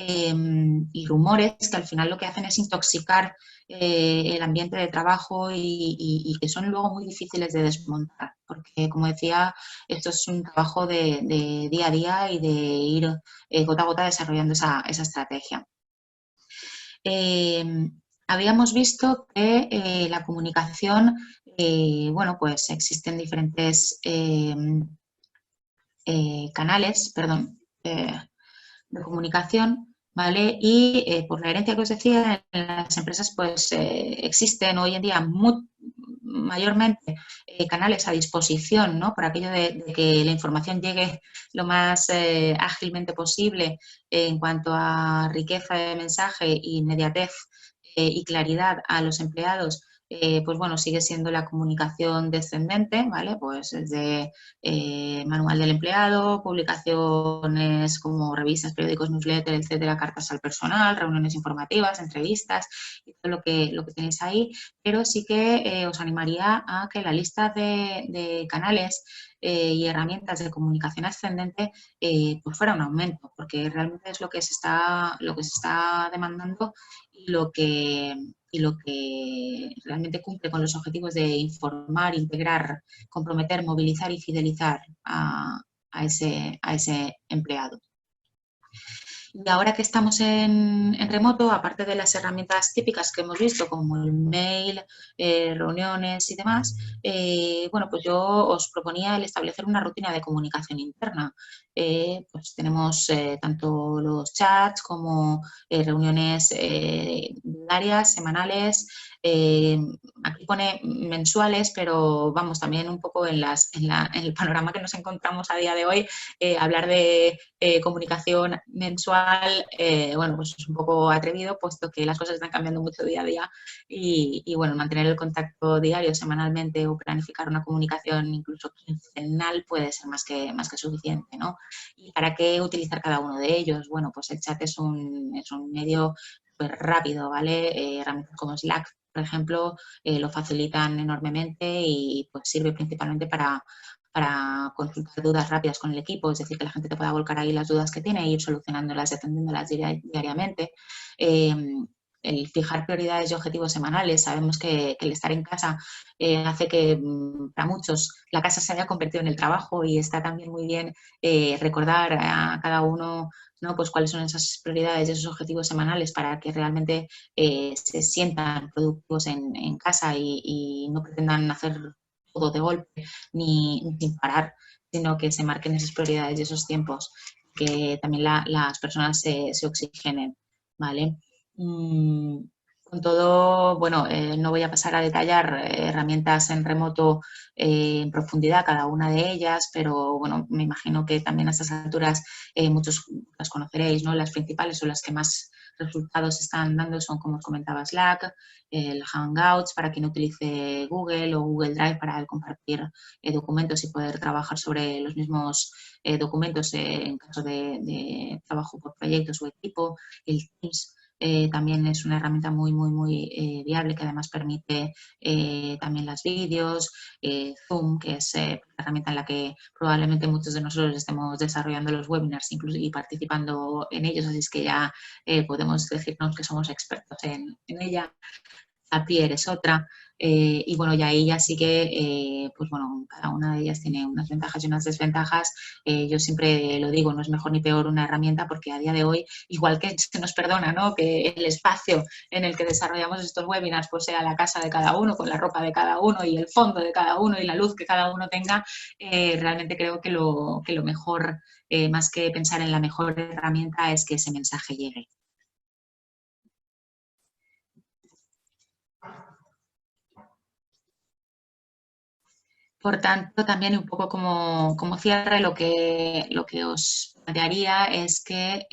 rumores que al final lo que hacen es intoxicar el ambiente de trabajo y que son luego muy difíciles de desmontar, porque como decía, esto es un trabajo de día a día y de ir gota a gota desarrollando esa estrategia. habíamos visto que la comunicación, bueno, pues existen diferentes canales, perdón, de comunicación, ¿vale? Y por la herencia que os decía, en las empresas pues existen hoy en día mayormente canales a disposición, ¿no? Por aquello de que la información llegue lo más ágilmente posible en cuanto a riqueza de mensaje, inmediatez y claridad a los empleados. Pues bueno, sigue siendo la comunicación descendente, ¿vale? Pues desde manual del empleado, publicaciones como revistas, periódicos, newsletter, etcétera, cartas al personal, reuniones informativas, entrevistas y todo lo que tenéis ahí, pero sí que os animaría a que la lista de canales y herramientas de comunicación ascendente pues fuera un aumento, porque realmente es lo que se está demandando y lo que realmente cumple con los objetivos de informar, integrar, comprometer, movilizar y fidelizar a ese empleado. Y ahora que estamos en remoto, aparte de las herramientas típicas que hemos visto, como el mail, reuniones y demás, bueno, pues yo os proponía el establecer una rutina de comunicación interna. Pues tenemos tanto los chats como reuniones diarias, semanales, aquí pone mensuales, pero vamos, también un poco en el panorama que nos encontramos a día de hoy, hablar de comunicación mensual, bueno, pues es un poco atrevido, puesto que las cosas están cambiando mucho día a día y bueno, mantener el contacto diario, semanalmente o planificar una comunicación incluso quincenal puede ser más que suficiente, ¿no? ¿Y para qué utilizar cada uno de ellos? Bueno, pues el chat es un medio súper rápido, ¿vale? Herramientas como Slack, por ejemplo, lo facilitan enormemente y pues sirve principalmente para consultar dudas rápidas con el equipo, es decir, que la gente te pueda volcar ahí las dudas que tiene e ir solucionándolas, atendiéndolas diariamente. El fijar prioridades y objetivos semanales. Sabemos que el estar en casa hace que para muchos la casa se haya convertido en el trabajo y está también muy bien recordar a cada uno, ¿no? Pues cuáles son esas prioridades y esos objetivos semanales para que realmente se sientan productivos en casa y no pretendan hacer todo de golpe ni sin parar, sino que se marquen esas prioridades y esos tiempos, que también las personas se oxigenen, ¿vale? Con todo, bueno, no voy a pasar a detallar herramientas en remoto en profundidad, cada una de ellas, pero bueno, me imagino que también a estas alturas muchos las conoceréis, ¿no? Las principales o las que más resultados están dando son, como os comentaba, Slack, el Hangouts para quien utilice Google o Google Drive para el compartir documentos y poder trabajar sobre los mismos documentos en caso de trabajo por proyectos o equipo, el Teams. También es una herramienta muy viable que además permite también las vídeos, Zoom, que es la herramienta en la que probablemente muchos de nosotros estemos desarrollando los webinars incluso y participando en ellos, así es que ya podemos decirnos que somos expertos en ella. Zapier es otra, y bueno, ya ahí ya sí que, pues bueno, cada una de ellas tiene unas ventajas y unas desventajas. Yo siempre lo digo, no es mejor ni peor una herramienta porque a día de hoy, igual que se nos perdona, ¿no? Que el espacio en el que desarrollamos estos webinars pues sea la casa de cada uno, con la ropa de cada uno y el fondo de cada uno y la luz que cada uno tenga, realmente creo que lo mejor, más que pensar en la mejor herramienta, es que ese mensaje llegue. Por tanto, también un poco como cierre, lo que os plantearía es que,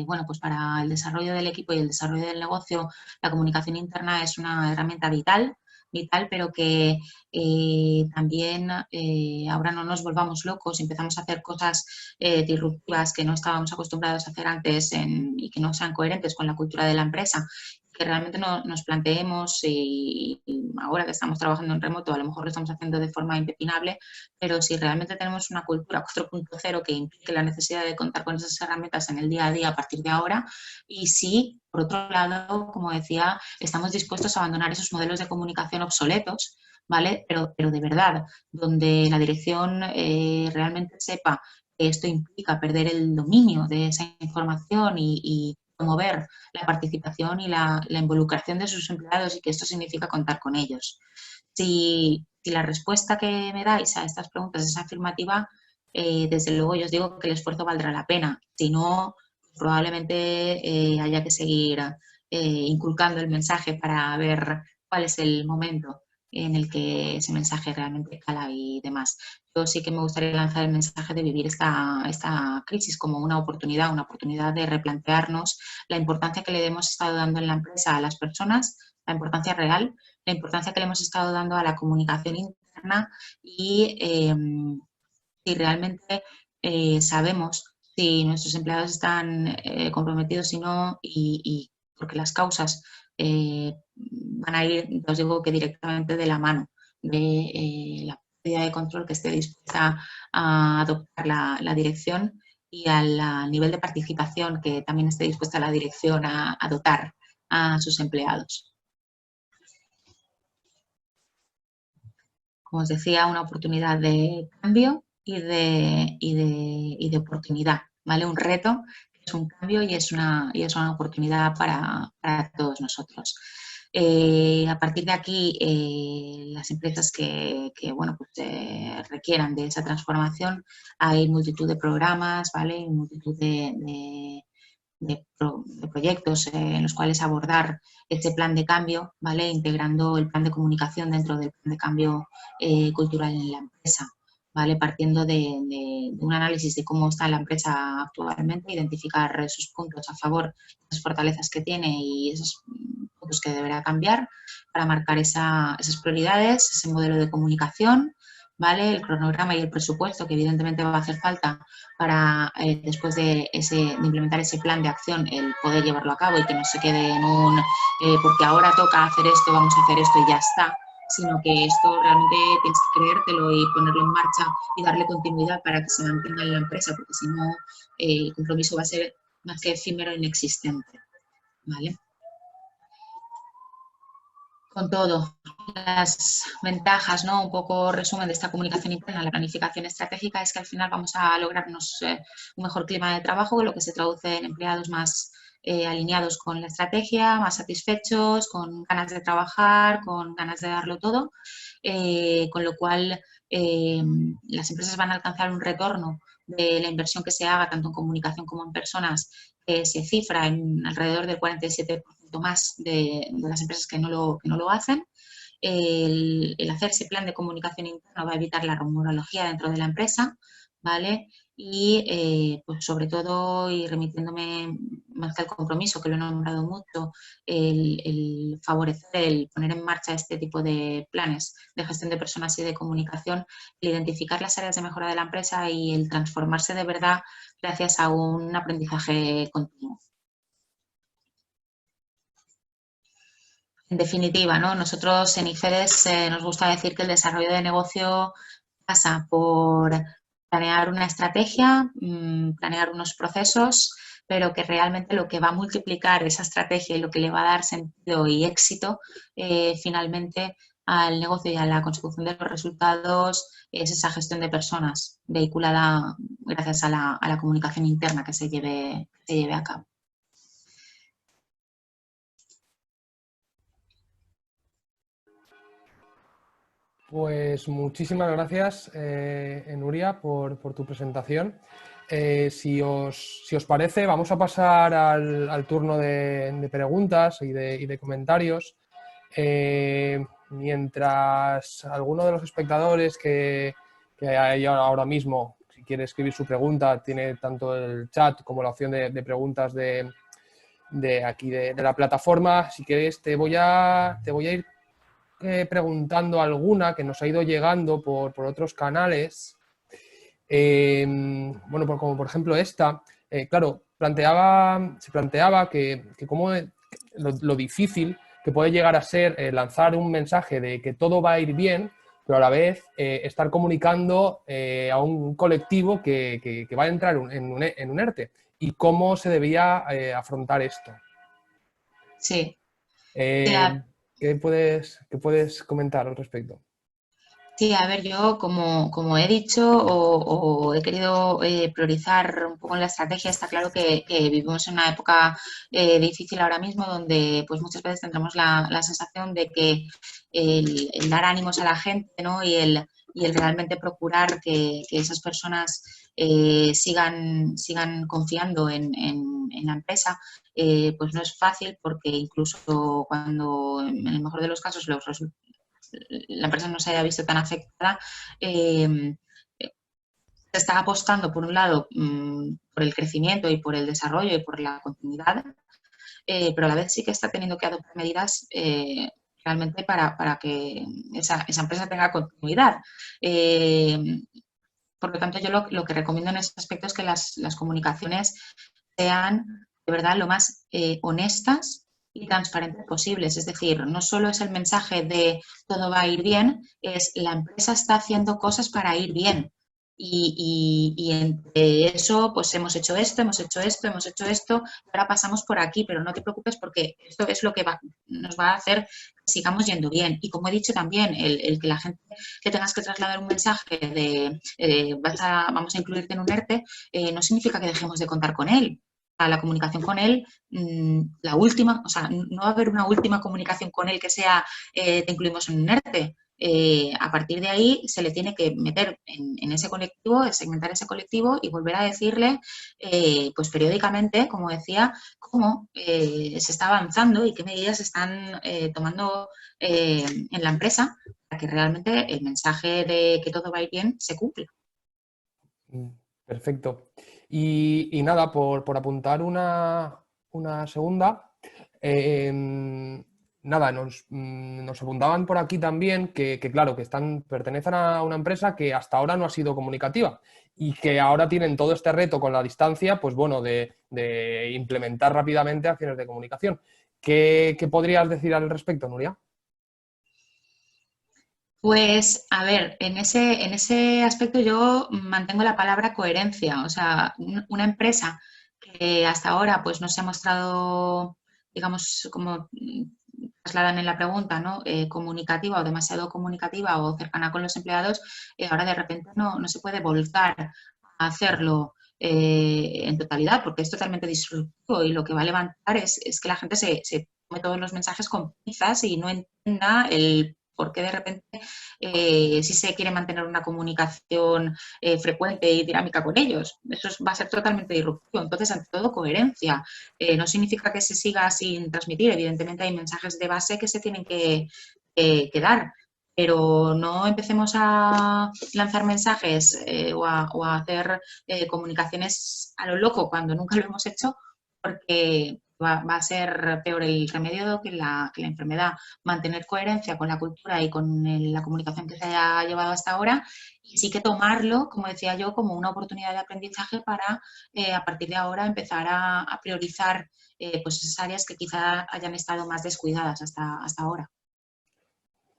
bueno, pues para el desarrollo del equipo y el desarrollo del negocio, la comunicación interna es una herramienta vital, pero que también ahora no nos volvamos locos y empezamos a hacer cosas disruptivas que no estábamos acostumbrados a hacer antes y que no sean coherentes con la cultura de la empresa, que realmente nos planteemos y ahora que estamos trabajando en remoto, a lo mejor lo estamos haciendo de forma impepinable, pero si realmente tenemos una cultura 4.0 que implique la necesidad de contar con esas herramientas en el día a día a partir de ahora, y si, por otro lado, como decía, estamos dispuestos a abandonar esos modelos de comunicación obsoletos, ¿vale? Pero de verdad, donde la dirección realmente sepa que esto implica perder el dominio de esa información y promover la participación y la involucración de sus empleados y que esto significa contar con ellos. Si la respuesta que me dais a estas preguntas es afirmativa, desde luego yo os digo que el esfuerzo valdrá la pena. Si no, probablemente haya que seguir inculcando el mensaje para ver cuál es el momento en el que ese mensaje realmente cala y demás. Yo sí que me gustaría lanzar el mensaje de vivir esta crisis como una oportunidad de replantearnos la importancia que le hemos estado dando en la empresa a las personas, la importancia real, la importancia que le hemos estado dando a la comunicación interna y si realmente sabemos si nuestros empleados están comprometidos y no, y porque las causas van a ir, os digo que directamente de la mano de la pérdida de control que esté dispuesta a adoptar la dirección y al nivel de participación que también esté dispuesta la dirección a dotar a sus empleados. Como os decía, una oportunidad de cambio y de oportunidad, ¿vale? Un reto, es un cambio y es una oportunidad para todos nosotros. A partir de aquí, las empresas que bueno, pues, requieran de esa transformación, hay multitud de programas, ¿vale? Y multitud de proyectos en los cuales abordar este plan de cambio, ¿vale? Integrando el plan de comunicación dentro del plan de cambio cultural en la empresa, ¿vale? Partiendo de un análisis de cómo está la empresa actualmente, identificar sus puntos a favor, las fortalezas que tiene y esos puntos que deberá cambiar para marcar esas prioridades, ese modelo de comunicación, ¿vale? El cronograma y el presupuesto que evidentemente va a hacer falta para después de implementar ese plan de acción el poder llevarlo a cabo y que no se quede en porque ahora toca hacer esto, vamos a hacer esto y ya está, sino que esto realmente tienes que creértelo y ponerlo en marcha y darle continuidad para que se mantenga en la empresa, porque si no el compromiso va a ser más que efímero e inexistente, ¿vale? Con todo, las ventajas, ¿no? Un poco resumen de esta comunicación interna, la planificación estratégica, es que al final vamos a lograrnos un mejor clima de trabajo, lo que se traduce en empleados más alineados con la estrategia, más satisfechos, con ganas de trabajar, con ganas de darlo todo, con lo cual las empresas van a alcanzar un retorno de la inversión que se haga tanto en comunicación como en personas, se cifra en alrededor del 47% más de las empresas que no lo hacen. El hacer ese plan de comunicación interna va a evitar la rumorología dentro de la empresa, ¿vale? Y pues sobre todo, y remitiéndome más que al compromiso, que lo he nombrado mucho, el favorecer, el poner en marcha este tipo de planes de gestión de personas y de comunicación, el identificar las áreas de mejora de la empresa y el transformarse de verdad gracias a un aprendizaje continuo. En definitiva, ¿no? Nosotros en IFEDES nos gusta decir que el desarrollo de negocio pasa por planear una estrategia, planear unos procesos, pero que realmente lo que va a multiplicar esa estrategia y lo que le va a dar sentido y éxito finalmente al negocio y a la consecución de los resultados es esa gestión de personas vehiculada gracias a la comunicación interna que se lleve a cabo. Pues muchísimas gracias, Nuria, por tu presentación. Si os parece, vamos a pasar al turno de preguntas y de comentarios. Mientras alguno de los espectadores que hay ahora mismo, si quiere escribir su pregunta, tiene tanto el chat como la opción de preguntas de aquí de la plataforma. Si quieres, te voy a ir preguntando alguna que nos ha ido llegando por otros canales. Bueno, como por ejemplo esta, claro, se planteaba que cómo lo difícil que puede llegar a ser lanzar un mensaje de que todo va a ir bien, pero a la vez estar comunicando a un colectivo que va a entrar en un ERTE. ¿Y cómo se debía afrontar esto? Sí. ¿Qué puedes comentar al respecto? Sí, a ver, yo como he dicho o he querido priorizar un poco en la estrategia, está claro que vivimos en una época difícil ahora mismo donde pues muchas veces tendremos la sensación de que el dar ánimos a la gente, ¿no? Y el realmente procurar que esas personas sigan confiando en la empresa, pues no es fácil porque incluso cuando en el mejor de los casos la empresa no se haya visto tan afectada, se está apostando, por un lado, por el crecimiento y por el desarrollo y por la continuidad, pero a la vez sí que está teniendo que adoptar medidas realmente para que esa empresa tenga continuidad. Por lo tanto, yo lo que recomiendo en ese aspecto es que las comunicaciones sean de verdad lo más honestas y transparentes posibles. Es decir, no solo es el mensaje de todo va a ir bien, es la empresa está haciendo cosas para ir bien. Y entre eso, pues hemos hecho esto, hemos hecho esto, hemos hecho esto, ahora pasamos por aquí, pero no te preocupes porque esto es lo que nos va a hacer que sigamos yendo bien. Y como he dicho también, el que la gente que tengas que trasladar un mensaje de vamos a incluirte en un ERTE, no significa que dejemos de contar con él. La comunicación con él, la última, o sea, no va a haber una última comunicación con él que sea te incluimos en un ERTE. A partir de ahí se le tiene que meter en ese colectivo, segmentar ese colectivo y volver a decirle, pues periódicamente, como decía, cómo se está avanzando y qué medidas se están tomando en la empresa para que realmente el mensaje de que todo va a ir bien se cumpla. Perfecto. Y nada, por apuntar una segunda, nada, nos apuntaban por aquí también que claro, que pertenecen a una empresa que hasta ahora no ha sido comunicativa y que ahora tienen todo este reto con la distancia, pues bueno, de implementar rápidamente acciones de comunicación. ¿Qué podrías decir al respecto, Nuria? Pues, a ver, en ese aspecto yo mantengo la palabra coherencia. O sea, una empresa que hasta ahora pues no se ha mostrado, digamos, como trasladan en la pregunta, ¿no? Comunicativa o demasiado comunicativa o cercana con los empleados, ahora de repente no se puede volcar a hacerlo en totalidad porque es totalmente disruptivo y lo que va a levantar es que la gente se tome todos los mensajes con pinzas y no entienda el por qué de repente si se quiere mantener una comunicación frecuente y dinámica con ellos. Eso va a ser totalmente disruptivo. Entonces, ante todo, coherencia. No significa que se siga sin transmitir. Evidentemente, hay mensajes de base que se tienen que dar. Pero no empecemos a lanzar mensajes o a hacer comunicaciones a lo loco cuando nunca lo hemos hecho, porque va a ser peor el remedio que la enfermedad. Mantener coherencia con la cultura y con la comunicación que se haya llevado hasta ahora y sí que tomarlo, como decía yo, como una oportunidad de aprendizaje para a partir de ahora empezar a priorizar pues esas áreas que quizá hayan estado más descuidadas hasta ahora.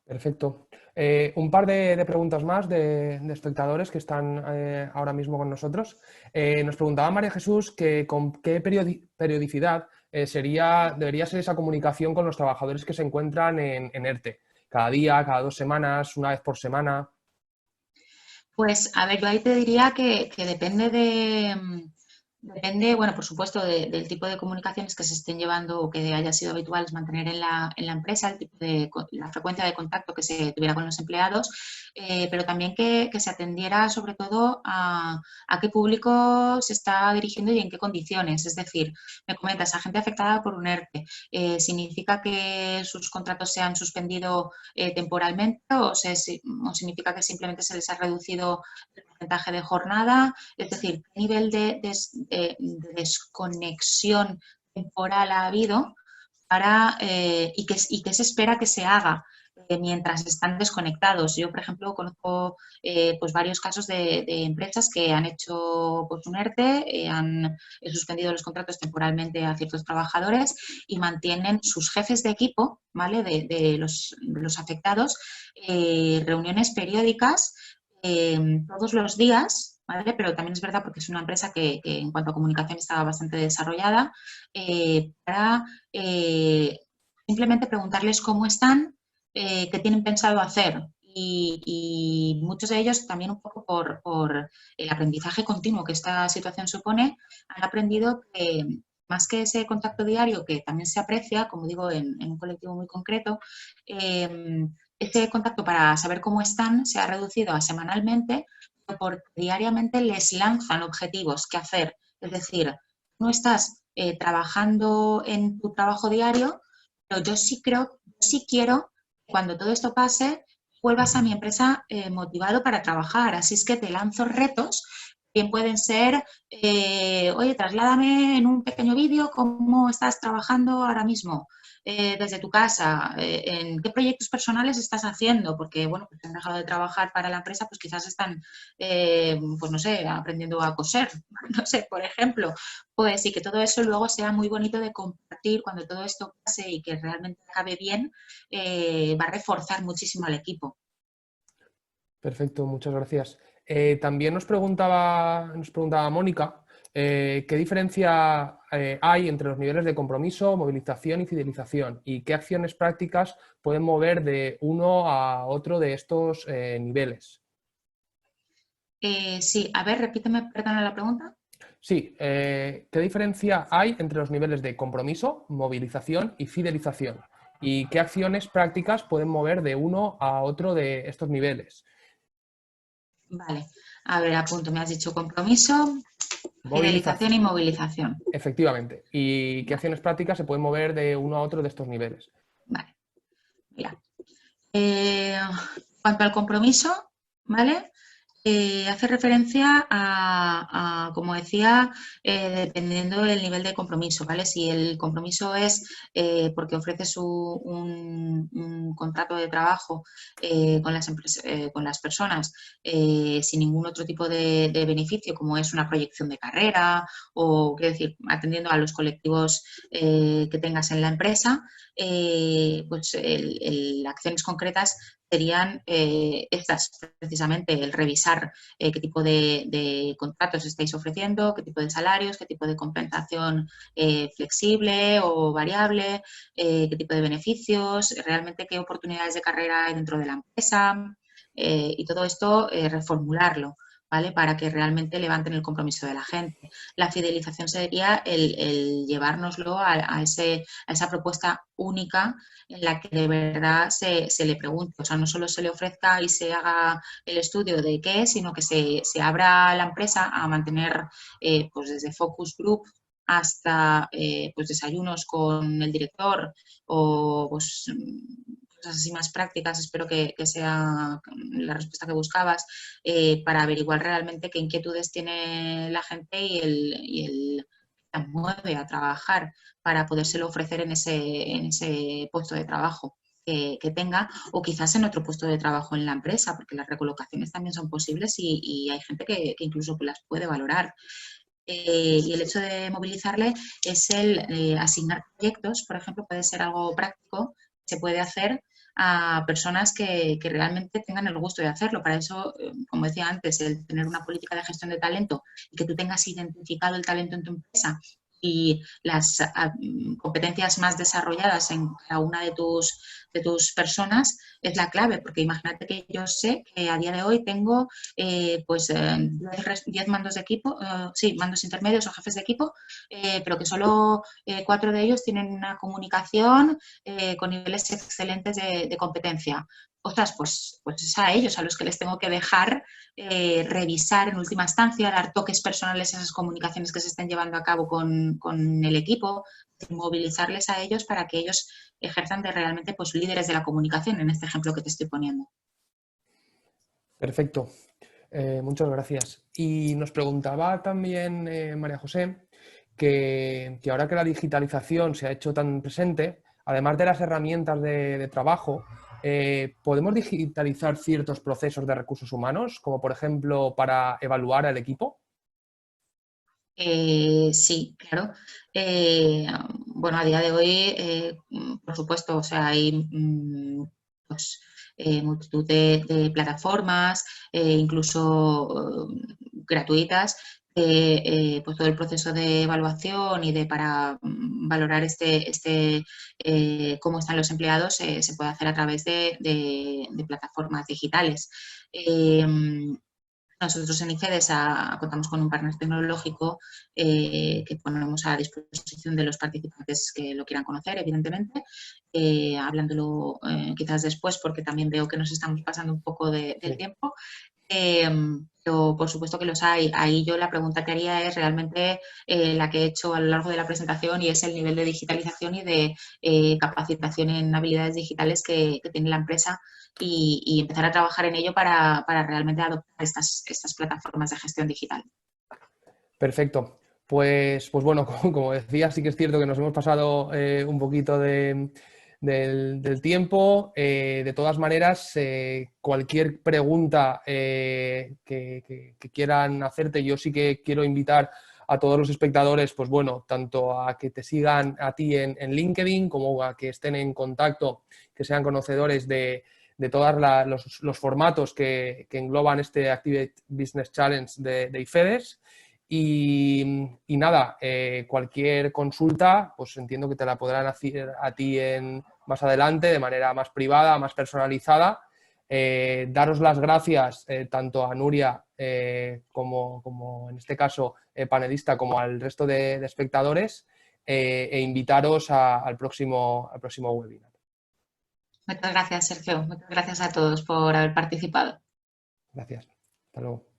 Perfecto. Un par de preguntas más de espectadores que están ahora mismo con nosotros. Nos preguntaba María Jesús que con qué periodicidad debería ser esa comunicación con los trabajadores que se encuentran en ERTE. ¿Cada día, cada 2 semanas, una vez por semana? Pues, a ver, yo ahí te diría que depende, bueno, por supuesto, del tipo de comunicaciones que se estén llevando o que haya sido habituales mantener en la empresa, la frecuencia de contacto que se tuviera con los empleados, pero también que se atendiera sobre todo a qué público se está dirigiendo y en qué condiciones. Es decir, me comentas, a gente afectada por un ERTE, ¿significa que sus contratos se han suspendido temporalmente o significa que simplemente se les ha reducido el porcentaje de jornada? Es decir, ¿qué nivel de desconexión temporal ha habido y qué se espera que se haga mientras están desconectados? Yo, por ejemplo, conozco pues varios casos de empresas que han hecho pues, un ERTE, han suspendido los contratos temporalmente a ciertos trabajadores y mantienen sus jefes de equipo, ¿vale? de los afectados, reuniones periódicas todos los días, ¿vale? Pero también es verdad porque es una empresa que en cuanto a comunicación estaba bastante desarrollada, para simplemente preguntarles cómo están, qué tienen pensado hacer y muchos de ellos también un poco por el aprendizaje continuo que esta situación supone, han aprendido que más que ese contacto diario que también se aprecia, como digo, en un colectivo muy concreto, ese contacto para saber cómo están se ha reducido a semanalmente, porque diariamente les lanzan objetivos que hacer. Es decir, no estás trabajando en tu trabajo diario, pero yo sí creo, sí quiero que cuando todo esto pase, vuelvas a mi empresa motivado para trabajar. Así es que te lanzo retos. Bien pueden ser, oye, trasládame en un pequeño vídeo cómo estás trabajando ahora mismo desde tu casa, en qué proyectos personales estás haciendo, porque, bueno, pues han dejado de trabajar para la empresa, pues quizás están, pues no sé, aprendiendo a coser, no sé, por ejemplo. Pues sí, que todo eso luego sea muy bonito de compartir cuando todo esto pase y que realmente acabe bien, va a reforzar muchísimo al equipo. Perfecto, muchas gracias. También nos preguntaba Mónica, ¿qué diferencia hay entre los niveles de compromiso, movilización y fidelización? ¿Y qué acciones prácticas pueden mover de uno a otro de estos niveles? Sí, a ver, repíteme, perdona la pregunta. Sí, ¿qué diferencia hay entre los niveles de compromiso, movilización y fidelización? ¿Y qué acciones prácticas pueden mover de uno a otro de estos niveles? Vale, a ver, apunto, me has dicho compromiso, fidelización Movilización, y movilización. efectivamente. ¿Y qué Vale, acciones prácticas se pueden mover de uno a otro de estos niveles? vale, mira. En cuanto al compromiso, ¿vale? Hace referencia como decía, dependiendo del nivel de compromiso, ¿vale? Si el compromiso es porque ofreces un contrato de trabajo con las personas sin ningún otro tipo de beneficio, como es una proyección de carrera o, quiero decir, atendiendo a los colectivos que tengas en la empresa, pues acciones concretas serían estas, precisamente, el revisar qué tipo de contratos estáis ofreciendo, qué tipo de salarios, qué tipo de compensación flexible o variable, qué tipo de beneficios, realmente qué oportunidades de carrera hay dentro de la empresa y todo esto reformularlo. ¿Vale? Para que realmente levanten el compromiso de la gente. La fidelización sería el llevárnoslo a esa propuesta única en la que de verdad se le pregunte, o sea, no solo se le ofrezca y se haga el estudio de qué es, sino que se abra la empresa a mantener pues desde focus group hasta pues desayunos con el director o pues, cosas así más prácticas, espero que sea la respuesta que buscabas, para averiguar realmente qué inquietudes tiene la gente y la mueve a trabajar para podérselo ofrecer en ese puesto de trabajo que tenga o quizás en otro puesto de trabajo en la empresa, porque las recolocaciones también son posibles y hay gente que incluso las puede valorar. Y el hecho de movilizarle es el asignar proyectos, por ejemplo, puede ser algo práctico, se puede hacer a personas que realmente tengan el gusto de hacerlo. Para eso, como decía antes, el tener una política de gestión de talento y que tú tengas identificado el talento en tu empresa y las competencias más desarrolladas en cada una de tus personas es la clave, porque imagínate que yo sé que a día de hoy tengo 10 mandos de equipo, sí, mandos intermedios o jefes de equipo, pero que solo 4 de ellos tienen una comunicación con niveles excelentes de competencia. Ostras, pues es a ellos a los que les tengo que dejar revisar en última instancia, dar toques personales a esas comunicaciones que se estén llevando a cabo con el equipo, movilizarles a ellos para que ellos ejerzan de realmente pues, líderes de la comunicación, en este ejemplo que te estoy poniendo. Perfecto. Muchas gracias. Y nos preguntaba también María José que ahora que la digitalización se ha hecho tan presente, además de las herramientas de trabajo, ¿podemos digitalizar ciertos procesos de recursos humanos, como por ejemplo para evaluar al equipo? Sí, claro. Bueno, a día de hoy, por supuesto, o sea, hay pues, multitud de plataformas, incluso gratuitas, pues todo el proceso de evaluación y para valorar cómo están los empleados se puede hacer a través de plataformas digitales. Nosotros en IFEDES contamos con un partner tecnológico que ponemos a disposición de los participantes que lo quieran conocer, evidentemente, hablándolo quizás después porque también veo que nos estamos pasando un poco del tiempo. Pero por supuesto que los hay. Ahí yo la pregunta que haría es realmente la que he hecho a lo largo de la presentación y es el nivel de digitalización y de capacitación en habilidades digitales que tiene la empresa y empezar a trabajar en ello para realmente adoptar estas plataformas de gestión digital. Perfecto. Pues bueno, como decía, sí que es cierto que nos hemos pasado un poquito del tiempo. De todas maneras, cualquier pregunta que quieran hacerte, yo sí que quiero invitar a todos los espectadores, pues bueno, tanto a que te sigan a ti en LinkedIn como a que estén en contacto, que sean conocedores de todos los formatos que engloban este Activate Business Challenge de IFEDES. Y nada, cualquier consulta, pues entiendo que te la podrán hacer a ti más adelante, de manera más privada, más personalizada. Daros las gracias tanto a Nuria como en este caso panelista, como al resto de espectadores e invitaros al próximo webinar. Muchas gracias, Sergio. Muchas gracias a todos por haber participado. Gracias. Hasta luego.